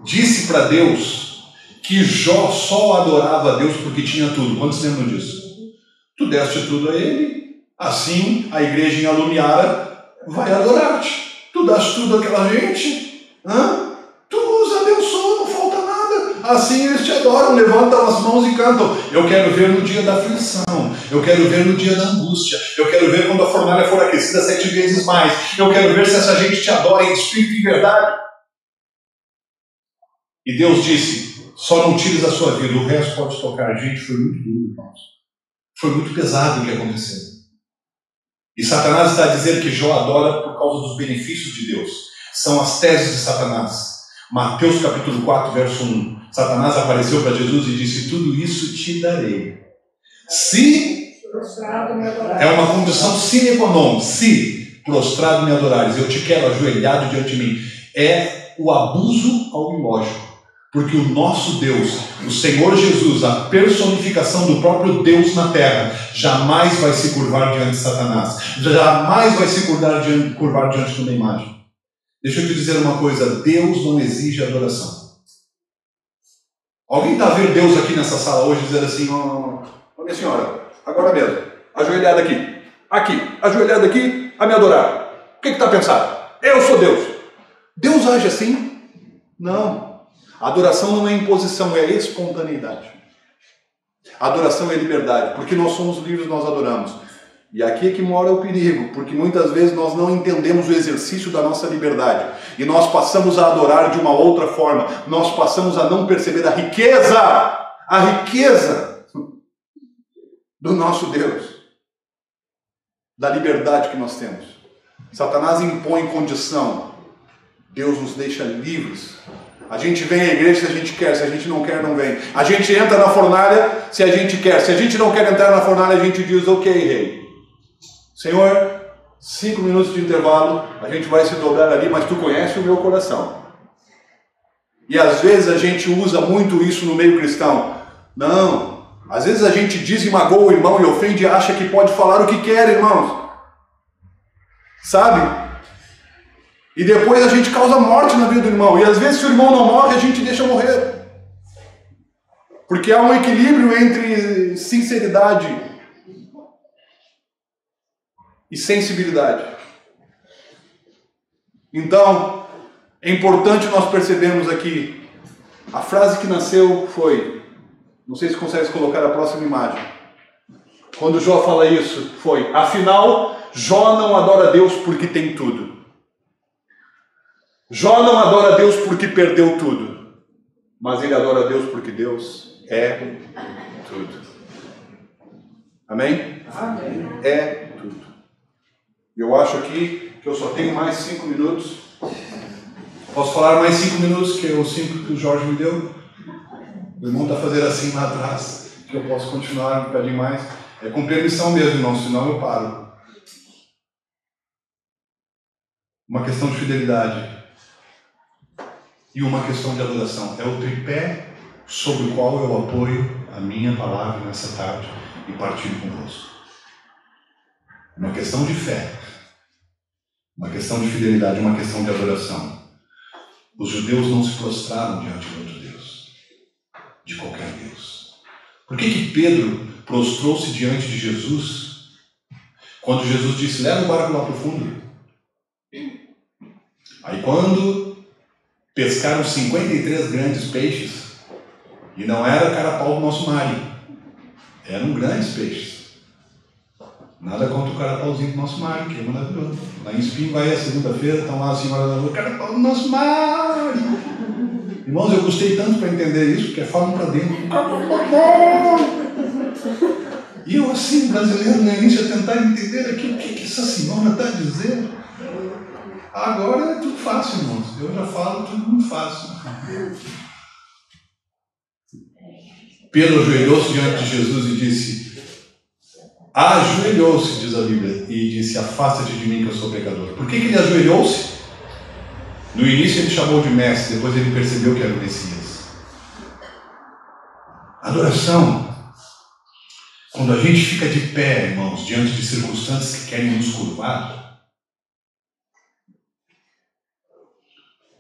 disse para Deus que Jó só adorava a Deus porque tinha tudo. Quantos lembram disso? Tu deste tudo a ele, assim a igreja em Alumiara vai adorar-te. Tu das tudo àquela gente, tu os abençoa, não falta nada. Assim eles te adoram, levantam as mãos e cantam. Eu quero ver no dia da aflição, eu quero ver no dia da angústia, eu quero ver quando a fornalha for aquecida 7 vezes mais, eu quero ver se essa gente te adora em espírito e verdade. E Deus disse: só não tires a sua vida, o resto pode tocar. Gente, foi muito duro, irmãos. Foi muito pesado o que aconteceu. E Satanás está a dizer que Jó adora por causa dos benefícios de Deus. São as teses de Satanás. Mateus capítulo 4, verso 1. Satanás apareceu para Jesus e disse: tudo isso te darei, se é uma condição sine qua non, se prostrado me adorares. Eu te quero ajoelhado diante de mim. É o abuso ao ilógico. Porque o nosso Deus, o Senhor Jesus, a personificação do próprio Deus na terra, jamais vai se curvar diante de Satanás. Jamais vai se curvar diante de uma imagem. Deixa eu te dizer uma coisa, Deus não exige adoração. Alguém está a ver Deus aqui nessa sala hoje dizer assim, minha senhora, agora mesmo, ajoelhada aqui, ajoelhada aqui, a me adorar. O que está pensando? Eu sou Deus. Deus age assim? Não. A adoração não é imposição, é espontaneidade. A adoração é liberdade, porque nós somos livres, nós adoramos. E aqui é que mora o perigo, porque muitas vezes nós não entendemos o exercício da nossa liberdade. E nós passamos a adorar de uma outra forma. Nós passamos a não perceber a riqueza do nosso Deus. Da liberdade que nós temos. Satanás impõe condição. Deus nos deixa livres. A gente vem à igreja se a gente quer, se a gente não quer, não vem. A gente entra na fornalha se a gente quer. Se a gente não quer entrar na fornalha, a gente diz, ok, rei. Senhor, 5 minutos de intervalo, a gente vai se dobrar ali, mas tu conhece o meu coração. E às vezes a gente usa muito isso no meio cristão. Não, às vezes a gente diz e magoa o irmão e ofende e acha que pode falar o que quer, irmãos. Sabe? E depois a gente causa morte na vida do irmão. E às vezes se o irmão não morre, a gente deixa morrer. Porque há um equilíbrio entre sinceridade e sensibilidade. Então, é importante nós percebermos aqui, a frase que nasceu foi, não sei se consegue colocar a próxima imagem, quando Jó fala isso, foi, afinal, Jó não adora a Deus porque tem tudo. Jó não adora a Deus porque perdeu tudo, mas ele adora a Deus porque Deus é tudo. Amém? Amém. É tudo. Eu acho aqui que eu só tenho mais 5 minutos. Posso falar mais 5 minutos, que é os 5 que o Jorge me deu? O irmão está fazendo assim lá atrás, que eu posso continuar um bocadinho mais. É com permissão mesmo, irmão, senão eu paro. Uma questão de fidelidade e uma questão de adoração. É o tripé sobre o qual eu apoio a minha palavra nessa tarde e partilho convosco. Uma questão de fé, uma questão de fidelidade, uma questão de adoração. Os judeus não se prostraram diante de outro Deus, de qualquer Deus. Por que Pedro prostrou-se diante de Jesus quando Jesus disse, leva o barco lá para o fundo? Aí quando pescaram 53 grandes peixes, e não era carapau do nosso mar, eram grandes peixes. Nada contra o carapauzinho do nosso mar, que é maravilhoso. Lá em Espinho vai a segunda-feira, estão lá a senhora da rua, carapau do nosso mar. Irmãos, eu gostei tanto para entender isso, que é falam para dentro. E eu assim, brasileiro, no início, a tentar entender aqui o que essa senhora está dizendo. Agora é tudo fácil, irmãos. Eu já falo tudo muito fácil. Pedro ajoelhou-se diante de Jesus e disse, ajoelhou-se, diz a Bíblia, e disse, afasta-te de mim que eu sou pecador. Por que ele ajoelhou-se? No início ele chamou de mestre, depois ele percebeu que era o Messias. Adoração. Quando a gente fica de pé, irmãos, diante de circunstâncias que querem nos curvar,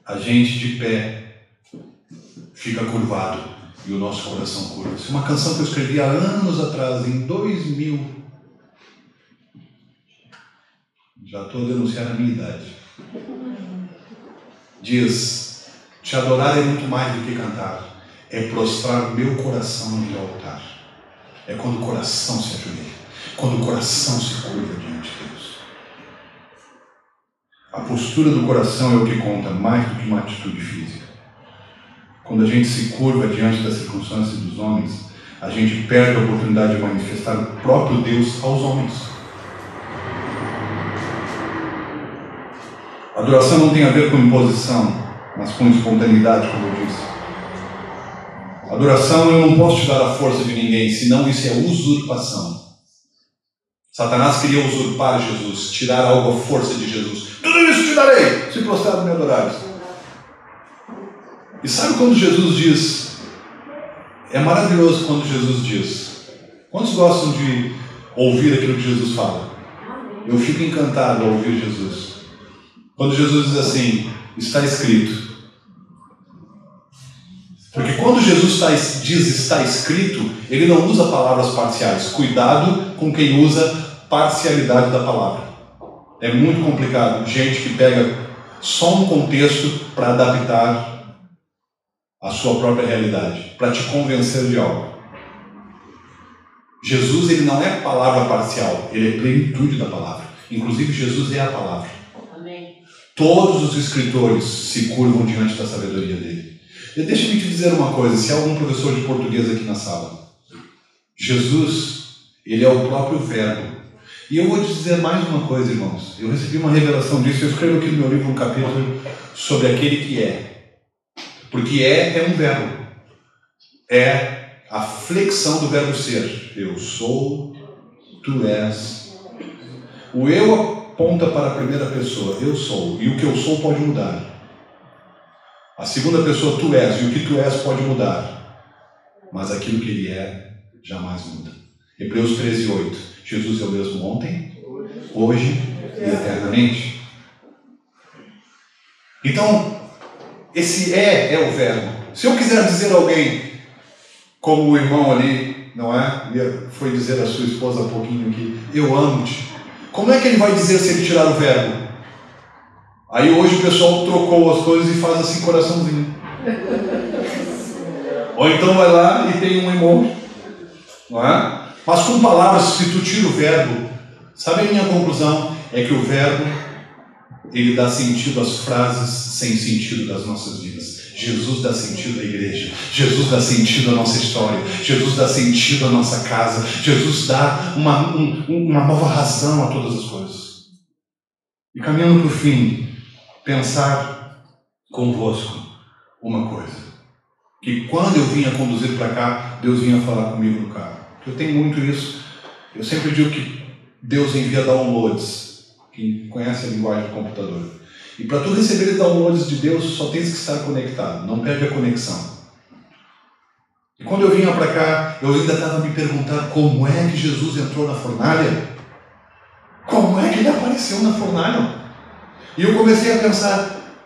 a gente de pé fica curvado e o nosso coração curva-se. Uma canção que eu escrevi há anos atrás, em 2000. Já estou a denunciar a minha idade. Diz, te adorar é muito mais do que cantar. É prostrar meu coração no teu altar. É quando o coração se ajoelha. Quando o coração se curva diante de Deus. A postura do coração é o que conta mais do que uma atitude física. Quando a gente se curva diante das circunstâncias dos homens, a gente perde a oportunidade de manifestar o próprio Deus aos homens. A adoração não tem a ver com imposição, mas com espontaneidade, como eu disse. A adoração eu não posso te dar a força de ninguém, senão isso é usurpação. Satanás queria usurpar Jesus, tirar algo à força de Jesus. Tudo isso te darei, se prostrado me adorares. E sabe quando Jesus diz? É maravilhoso quando Jesus diz. Quantos gostam de ouvir aquilo que Jesus fala? Eu fico encantado ao ouvir Jesus. Quando Jesus diz assim, está escrito. Porque quando Jesus diz está escrito, ele não usa palavras parciais. Cuidado com quem usa parcialidade da palavra. É muito complicado. Gente que pega só um contexto para adaptar a sua própria realidade, para te convencer de algo. Jesus, ele não é palavra parcial, ele é plenitude da palavra. Inclusive, Jesus é a palavra. Amém. Todos os escritores se curvam diante da sabedoria dele. E deixa-me te dizer uma coisa, se há algum professor de português aqui na sala, Jesus, ele é o próprio verbo. E eu vou te dizer mais uma coisa, irmãos. Eu recebi uma revelação disso, eu escrevo aqui no meu livro um capítulo sobre aquele que é. Porque é um verbo. É a flexão do verbo ser. Eu sou, tu és. O eu aponta para a primeira pessoa, eu sou. E o que eu sou pode mudar. A segunda pessoa, tu és. E o que tu és pode mudar. Mas aquilo que ele é, jamais muda. Hebreus 13:8. Jesus é o mesmo ontem, hoje e eternamente. Então, esse é o verbo. Se eu quiser dizer a alguém, como o irmão ali, não é? Foi dizer à sua esposa há pouquinho aqui, eu amo-te. Como é que ele vai dizer se ele tirar o verbo? Aí hoje o pessoal trocou as coisas e faz assim, coraçãozinho. Ou então vai lá e tem um emoji, não é? Mas com palavras, se tu tira o verbo, sabe a minha conclusão? É que o verbo, ele dá sentido às frases sem sentido das nossas vidas. Jesus dá sentido à igreja. Jesus dá sentido à nossa história. Jesus dá sentido à nossa casa. Jesus dá uma nova razão a todas as coisas. E caminhando para o fim, pensar convosco uma coisa. Que quando eu vinha conduzir para cá, Deus vinha falar comigo no carro. Eu tenho muito isso. Eu sempre digo que Deus envia downloads. Quem conhece a linguagem do computador. E para tu receber downloads de Deus, só tens que estar conectado. Não perde a conexão. E quando eu vinha para cá, eu ainda estava me perguntando como é que Jesus entrou na fornalha. Como é que ele apareceu na fornalha? E eu comecei a pensar,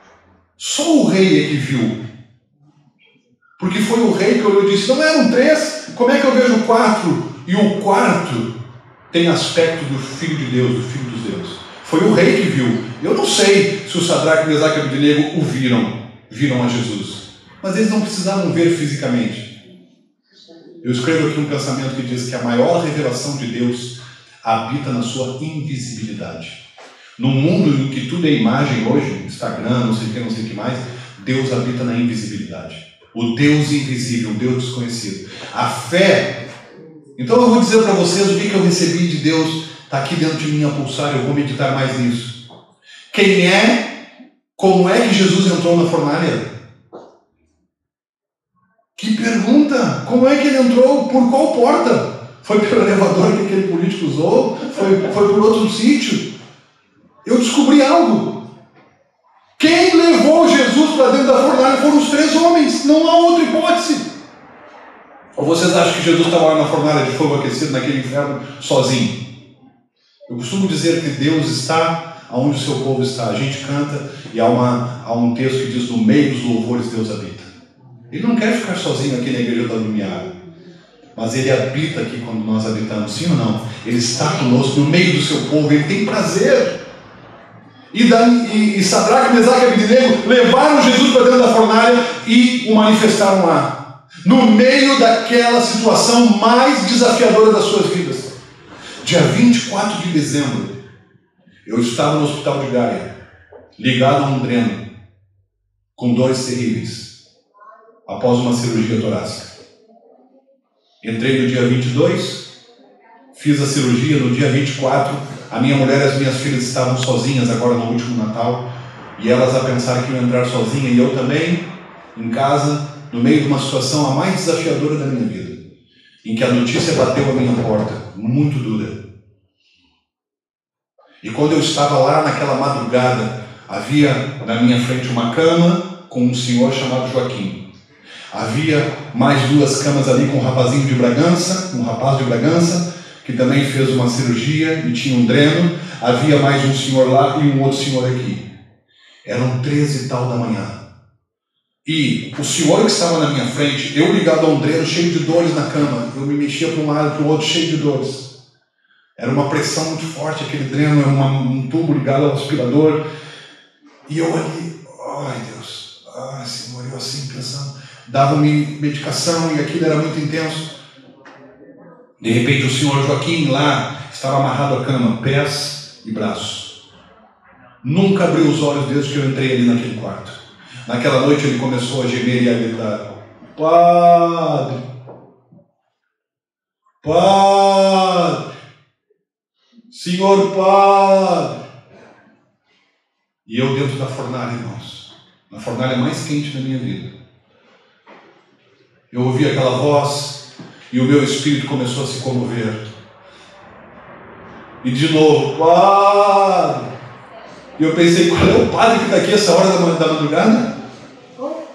só o rei é que viu. Porque foi o rei que olhou e disse, não eram 3? Como é que eu vejo 4? E o quarto tem aspecto do Filho de Deus, do Filho dos deuses. Foi o rei que viu. Eu não sei se o Sadraque, Mesaque e Abednego o viram a Jesus. Mas eles não precisavam ver fisicamente. Eu escrevo aqui um pensamento que diz que a maior revelação de Deus habita na sua invisibilidade. No mundo em que tudo é imagem hoje, Instagram, não sei o que mais, Deus habita na invisibilidade. O Deus invisível, o Deus desconhecido. A fé. Então eu vou dizer para vocês o que eu recebi de Deus. Está aqui dentro de mim a pulsar, eu vou meditar mais nisso. Quem é? Como é que Jesus entrou na fornalha? Que pergunta! Como é que ele entrou? Por qual porta? Foi pelo elevador que aquele político usou? Foi por outro sítio? Eu descobri algo. Quem levou Jesus para dentro da fornalha foram os 3 homens. Não há outra hipótese. Ou vocês acham que Jesus estava lá na fornalha de fogo aquecido, naquele inferno, sozinho? Eu costumo dizer que Deus está onde o seu povo está. A gente canta e há um texto que diz, no meio dos louvores Deus habita. Ele não quer ficar sozinho aqui na igreja da Lumiar. Mas ele habita aqui quando nós habitamos, sim ou não? Ele está conosco no meio do seu povo, ele tem prazer. E Sadraque, Mesaque e Abednego levaram Jesus para dentro da fornalha e o manifestaram lá. No meio daquela situação mais desafiadora das suas vidas. Dia 24 de dezembro, eu estava no hospital de Gaia, ligado a um dreno, com dores terríveis, após uma cirurgia torácica. Entrei no dia 22, fiz a cirurgia no dia 24, a minha mulher e as minhas filhas estavam sozinhas agora no último Natal, e elas a pensar que iam entrar sozinhas, e eu também, em casa, no meio de uma situação a mais desafiadora da minha vida, em que a notícia bateu à minha porta, muito dura. E quando eu estava lá naquela madrugada, havia na minha frente uma cama com um senhor chamado Joaquim. Havia mais 2 camas ali com um rapazinho de Bragança, um rapaz de Bragança, que também fez uma cirurgia e tinha um dreno. Havia mais um senhor lá e um outro senhor aqui. Eram 13 e tal da manhã. E o senhor que estava na minha frente, eu ligado a um dreno cheio de dores na cama, eu me mexia para um lado e para o outro cheio de dores. Era uma pressão muito forte, aquele dreno é um tubo ligado ao aspirador. E eu ali, ai Deus, ai Senhor, eu assim pensando, dava-me medicação e aquilo era muito intenso. De repente o senhor Joaquim lá estava amarrado à cama, pés e braços. Nunca abriu os olhos desde que eu entrei ali naquele quarto. Naquela noite ele começou a gemer e a gritar: Padre, Padre, Senhor Padre. E eu dentro da fornalha, irmãos, na fornalha mais quente da minha vida, eu ouvi aquela voz e o meu espírito começou a se comover. E de novo, Padre. E eu pensei, qual é o padre que está aqui essa hora da madrugada?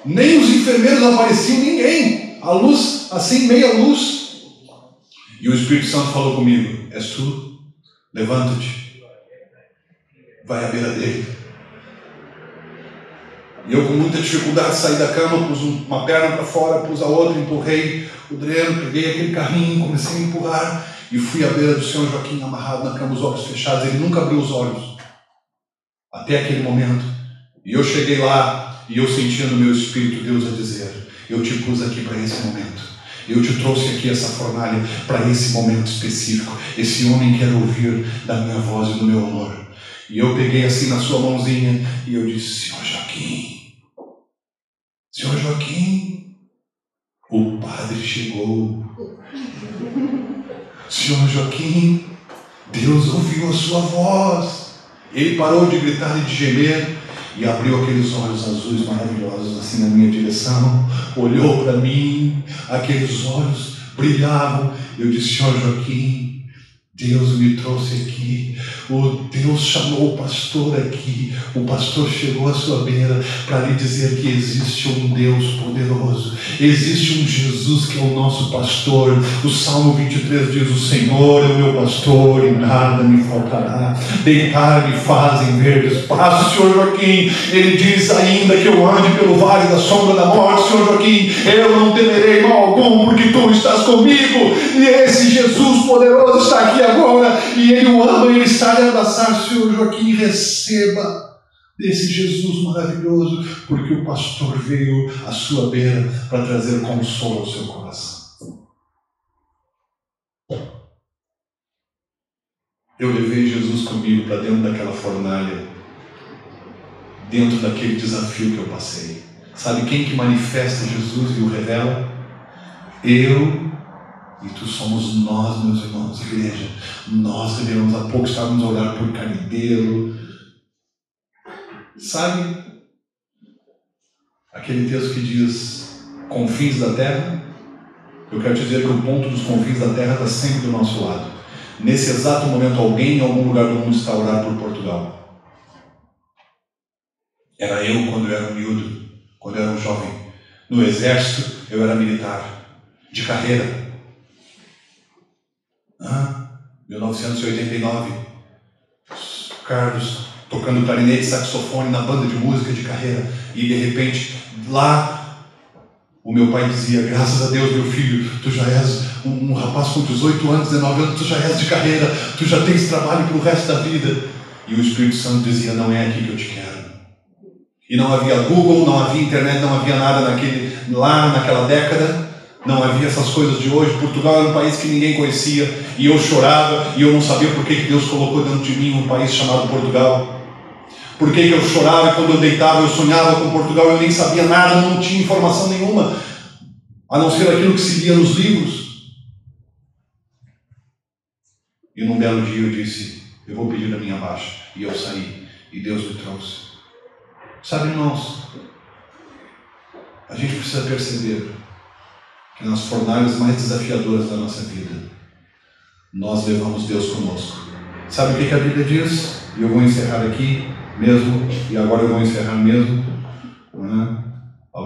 Nem os enfermeiros apareciam, ninguém. A luz, assim, meia luz. E o Espírito Santo falou comigo: és tu? Levanta-te. Vai à beira dele. E eu com muita dificuldade saí da cama, pus uma perna para fora, pus a outra, empurrei o dreno, peguei aquele carrinho, comecei a empurrar e fui à beira do senhor Joaquim amarrado na cama, os olhos fechados. Ele nunca abriu os olhos até aquele momento. E eu cheguei lá e eu sentia no meu espírito Deus a dizer: eu te pus aqui para esse momento. Eu te trouxe aqui essa fornalha para esse momento específico. Esse homem quer ouvir da minha voz e do meu amor. E eu peguei assim na sua mãozinha e eu disse: Senhor Joaquim, Senhor Joaquim, o padre chegou. Senhor Joaquim, Deus ouviu a sua voz. Ele parou de gritar e de gemer e abriu aqueles olhos azuis maravilhosos assim na minha direção, olhou para mim, aqueles olhos brilhavam. Eu disse: Senhor Joaquim, Deus me trouxe aqui, Deus chamou o pastor aqui, o pastor chegou à sua beira para lhe dizer que existe um Deus poderoso, existe um Jesus que é o nosso pastor. O Salmo 23 diz: o Senhor é o meu pastor e nada me faltará, deitar-me faz em verdes pastos. Senhor Joaquim, ele diz: ainda que eu ande pelo vale da sombra da morte, Senhor Joaquim, eu não temerei mal algum, porque tu estás comigo. E esse Jesus poderoso está aqui agora, e ele o ama, ele está a lhe abraçar. Senhor Joaquim, receba desse Jesus maravilhoso, porque o pastor veio à sua beira para trazer consolo ao seu coração. Eu levei Jesus comigo para dentro daquela fornalha, dentro daquele desafio que eu passei. Sabe quem que manifesta Jesus e o revela? Eu e tu somos nós, meus irmãos, igreja. Nós devemos, há pouco estávamos a olhar por Carneiro. Sabe aquele texto que diz confins da terra? Eu quero te dizer que o ponto dos confins da terra está sempre do nosso lado. Nesse exato momento, alguém em algum lugar do mundo está a orar por Portugal. Era eu quando eu era um miúdo, quando eu era um jovem. No exército, eu era militar, de carreira. 1989, Carlos tocando clarinete, saxofone na banda de música de carreira, e de repente lá o meu pai dizia: graças a Deus, meu filho, tu já és um rapaz com 18 anos, 19 anos, tu já és de carreira, tu já tens trabalho para o resto da vida. E o Espírito Santo dizia: não é aqui que eu te quero. E não havia Google, não havia internet, não havia nada lá naquela década. Não havia essas coisas de hoje. Portugal era um país que ninguém conhecia, e eu chorava, e eu não sabia por que Deus colocou dentro de mim um país chamado Portugal. Por que eu chorava, e quando eu deitava eu sonhava com Portugal, eu nem sabia nada, não tinha informação nenhuma, a não ser aquilo que se lia nos livros. E num belo dia eu disse: eu vou pedir a minha baixa. E eu saí, e Deus me trouxe. Sabe, irmãos, a gente precisa perceber que nas fornalhas mais desafiadoras da nossa vida, nós levamos Deus conosco. Sabe o que a Bíblia diz? E eu vou encerrar aqui mesmo, e agora eu vou encerrar mesmo.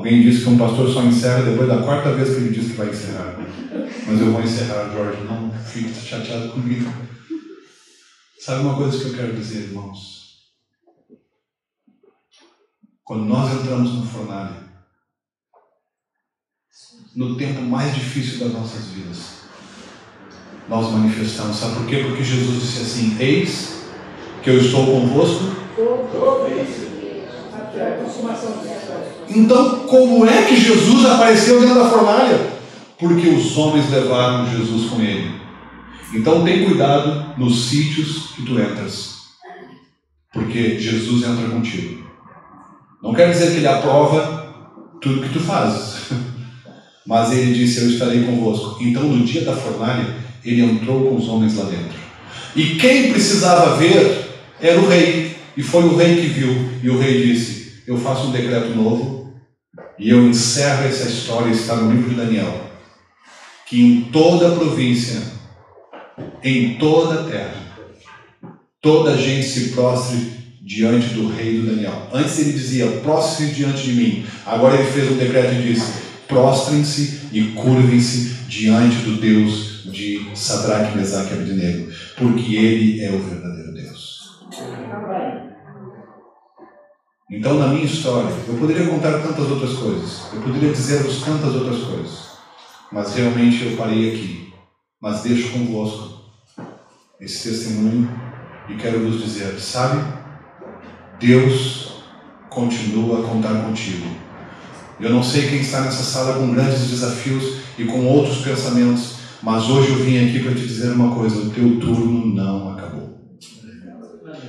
Alguém disse que um pastor só encerra depois da quarta vez que ele diz que vai encerrar. Mas eu vou encerrar, Jorge, não fique chateado comigo. Sabe uma coisa que eu quero dizer, irmãos? Quando nós entramos no fornalha, no tempo mais difícil das nossas vidas, nós manifestamos. Sabe por quê? Porque Jesus disse assim: eis que eu estou convosco. Então, como é que Jesus apareceu dentro da fornalha? Porque os homens levaram Jesus com ele. Então, tem cuidado nos sítios que tu entras, porque Jesus entra contigo. Não quer dizer que ele aprova tudo que tu fazes, mas ele disse: eu estarei convosco. Então, no dia da fornalha, ele entrou com os homens lá dentro. E quem precisava ver era o rei. E foi o rei que viu. E o rei disse: eu faço um decreto novo e eu encerro essa história. Está no livro de Daniel, que em toda a província, em toda a terra, toda a gente se prostre diante do rei do Daniel. Antes ele dizia: prostre diante de mim. Agora ele fez um decreto e disse: prostrem-se e curvem-se diante do Deus de Sadraque, Mesaque e Abednego, porque ele é o verdadeiro Deus. Então, na minha história, eu poderia contar tantas outras coisas, eu poderia dizer-vos tantas outras coisas, mas realmente eu parei aqui. Mas deixo convosco esse testemunho e quero vos dizer: sabe, Deus continua a contar contigo. Eu não sei quem está nessa sala com grandes desafios e com outros pensamentos, mas hoje eu vim aqui para te dizer uma coisa: o teu turno não acabou.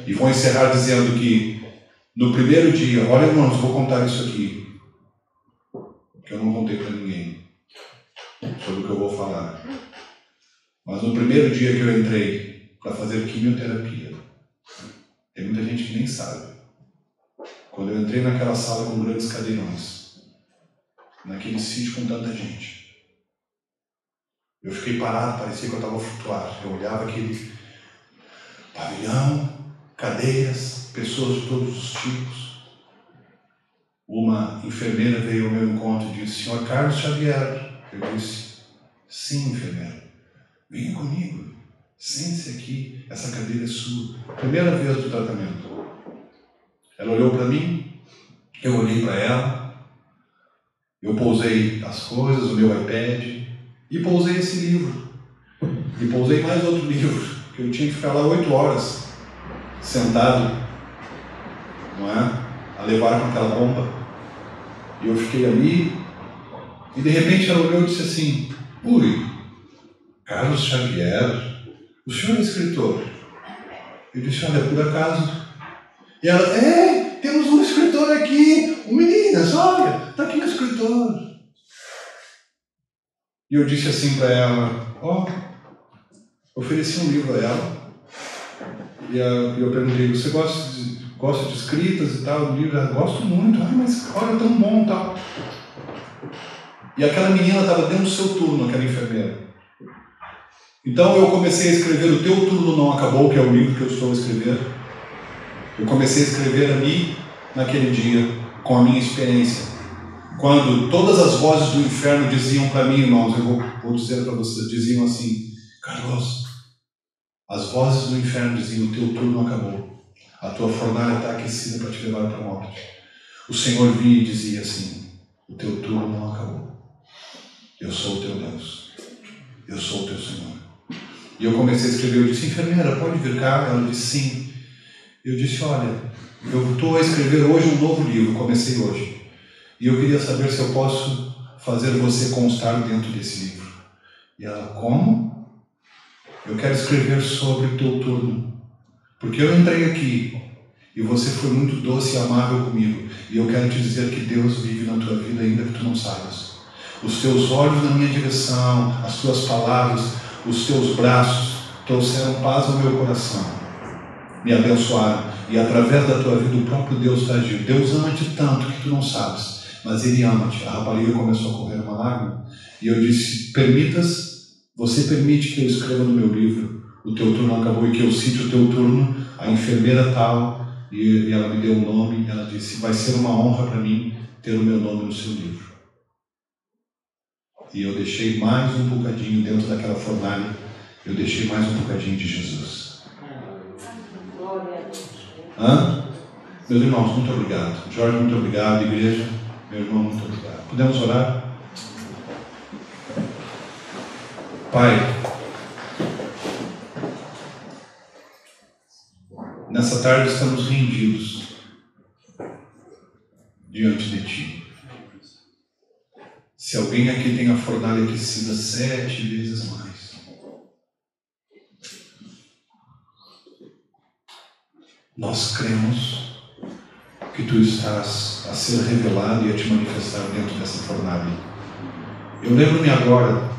E vou encerrar dizendo que no primeiro dia, olha, irmãos, vou contar isso aqui, que eu não contei para ninguém sobre o que eu vou falar. Mas no primeiro dia que eu entrei para fazer quimioterapia, tem muita gente que nem sabe. Quando eu entrei naquela sala com grandes cadeirões, naquele sítio com tanta gente, eu fiquei parado, parecia que eu estava a flutuar. Eu olhava aquele pavilhão, cadeiras, pessoas de todos os tipos. Uma enfermeira veio ao meu encontro e disse: Sr. Carlos Xavier. Eu disse: sim, enfermeira. Venha comigo, sente-se aqui, essa cadeira é sua. Primeira vez do tratamento. Ela olhou para mim, eu olhei para ela, eu pousei as coisas, o meu iPad, e pousei esse livro. E pousei mais outro livro, que eu tinha que ficar lá 8 horas, sentado, não é? A levar com aquela bomba. E eu fiquei ali, e de repente ela olhou e disse assim: ui, Carlos Xavier, o senhor é escritor? Eu disse: olha, por acaso. E ela: temos um escritor aqui, meninas, olha, está aqui um escritor. E eu disse assim para ela: ofereci um livro a ela, e eu perguntei: você gosta de escritas e tal? O livro, ela: gosto muito. Mas olha, tão bom e tal. E aquela menina estava dentro do seu turno, aquela enfermeira. Então eu comecei a escrever O Teu Turno Não Acabou, que é o livro que eu estou a escrever. Eu comecei a escrever ali, naquele dia, com a minha experiência. Quando todas as vozes do inferno diziam para mim, irmãos, eu vou dizer para vocês, diziam assim: Carlos, as vozes do inferno diziam: o teu turno acabou. A tua fornalha está aquecida para te levar para a morte. O Senhor vinha e dizia assim: o teu turno não acabou. Eu sou o teu Deus. Eu sou o teu Senhor. E eu comecei a escrever. Eu disse: enfermeira, pode vir cá? Ela disse: sim. Eu disse: olha, eu estou a escrever hoje um novo livro. Comecei hoje. E eu queria saber se eu posso fazer você constar dentro desse livro. E ela: como? Eu quero escrever sobre o teu turno. Porque eu entrei aqui e você foi muito doce e amável comigo. E eu quero te dizer que Deus vive na tua vida ainda que tu não saibas. Os teus olhos na minha direção, as tuas palavras, os teus braços trouxeram paz ao meu coração. Me abençoaram. E através da tua vida o próprio Deus está agindo. Deus ama-te tanto que tu não sabes. Mas Ele ama-te. A rapariga começou a correr uma lágrima. E eu disse: você permite que eu escreva no meu livro o teu turno acabou, e que eu cite o teu turno, a enfermeira tal, e ela me deu um nome, e ela disse: vai ser uma honra para mim ter o meu nome no seu livro. E eu deixei mais um bocadinho dentro daquela fornalha, eu deixei mais um bocadinho de Jesus. Meus irmãos, muito obrigado. Jorge, muito obrigado. Igreja, meu irmão, muito obrigado. Podemos orar? Pai, nessa tarde estamos rendidos diante de Ti. Se alguém aqui tem a fornalha aquecida 7 vezes mais, nós cremos que Tu estás a ser revelado e a Te manifestar dentro dessa fornalha. Eu lembro-me agora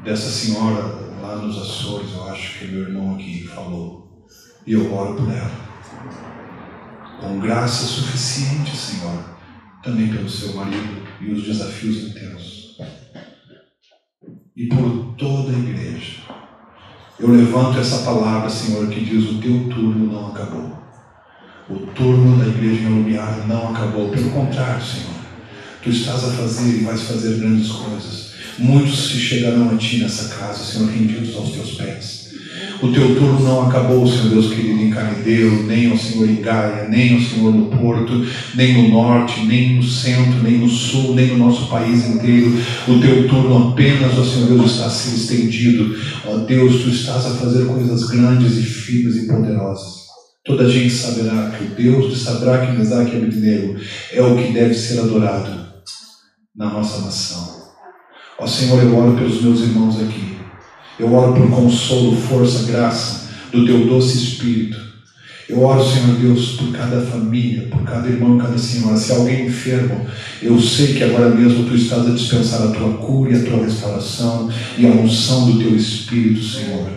dessa senhora lá nos Açores, eu acho que meu irmão aqui falou, e eu oro por ela. Com graça suficiente, Senhor, também pelo seu marido e os desafios intensos. E por toda a igreja. Eu levanto essa palavra, Senhor, que diz: o teu turno não acabou. O turno da igreja em Lumiar não acabou. Pelo contrário, Senhor, Tu estás a fazer e vais fazer grandes coisas. Muitos se chegarão a Ti nessa casa, Senhor, rendidos aos Teus pés. O Teu turno não acabou, Senhor Deus querido, em Canidelo, nem ao Senhor em Gaia, nem ao Senhor no Porto, nem no Norte, nem no Centro, nem no Sul, nem no nosso país inteiro. O Teu turno apenas, ó Senhor Deus, está a ser estendido. Ó Deus, Tu estás a fazer coisas grandes e firmes e poderosas. Toda a gente saberá que o Deus de Sadraque, Mesaque e Abednego é o que deve ser adorado na nossa nação. Ó Senhor, eu oro pelos meus irmãos aqui. Eu oro por consolo, força, graça do Teu doce Espírito. Eu oro, Senhor Deus, por cada família, por cada irmão e cada senhora. Se alguém enfermo, eu sei que agora mesmo Tu estás a dispensar a Tua cura e a Tua restauração e a unção do Teu Espírito, Senhor.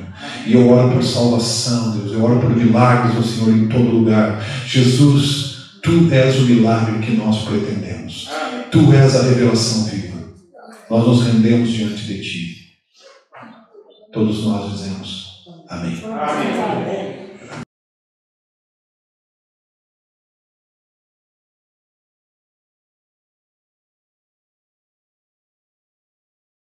E eu oro por salvação, Deus. Eu oro por milagres, ó Senhor, em todo lugar. Jesus, Tu és o milagre que nós pretendemos. Tu és a revelação viva. Nós nos rendemos diante de Ti. Todos nós dizemos amém. Amém.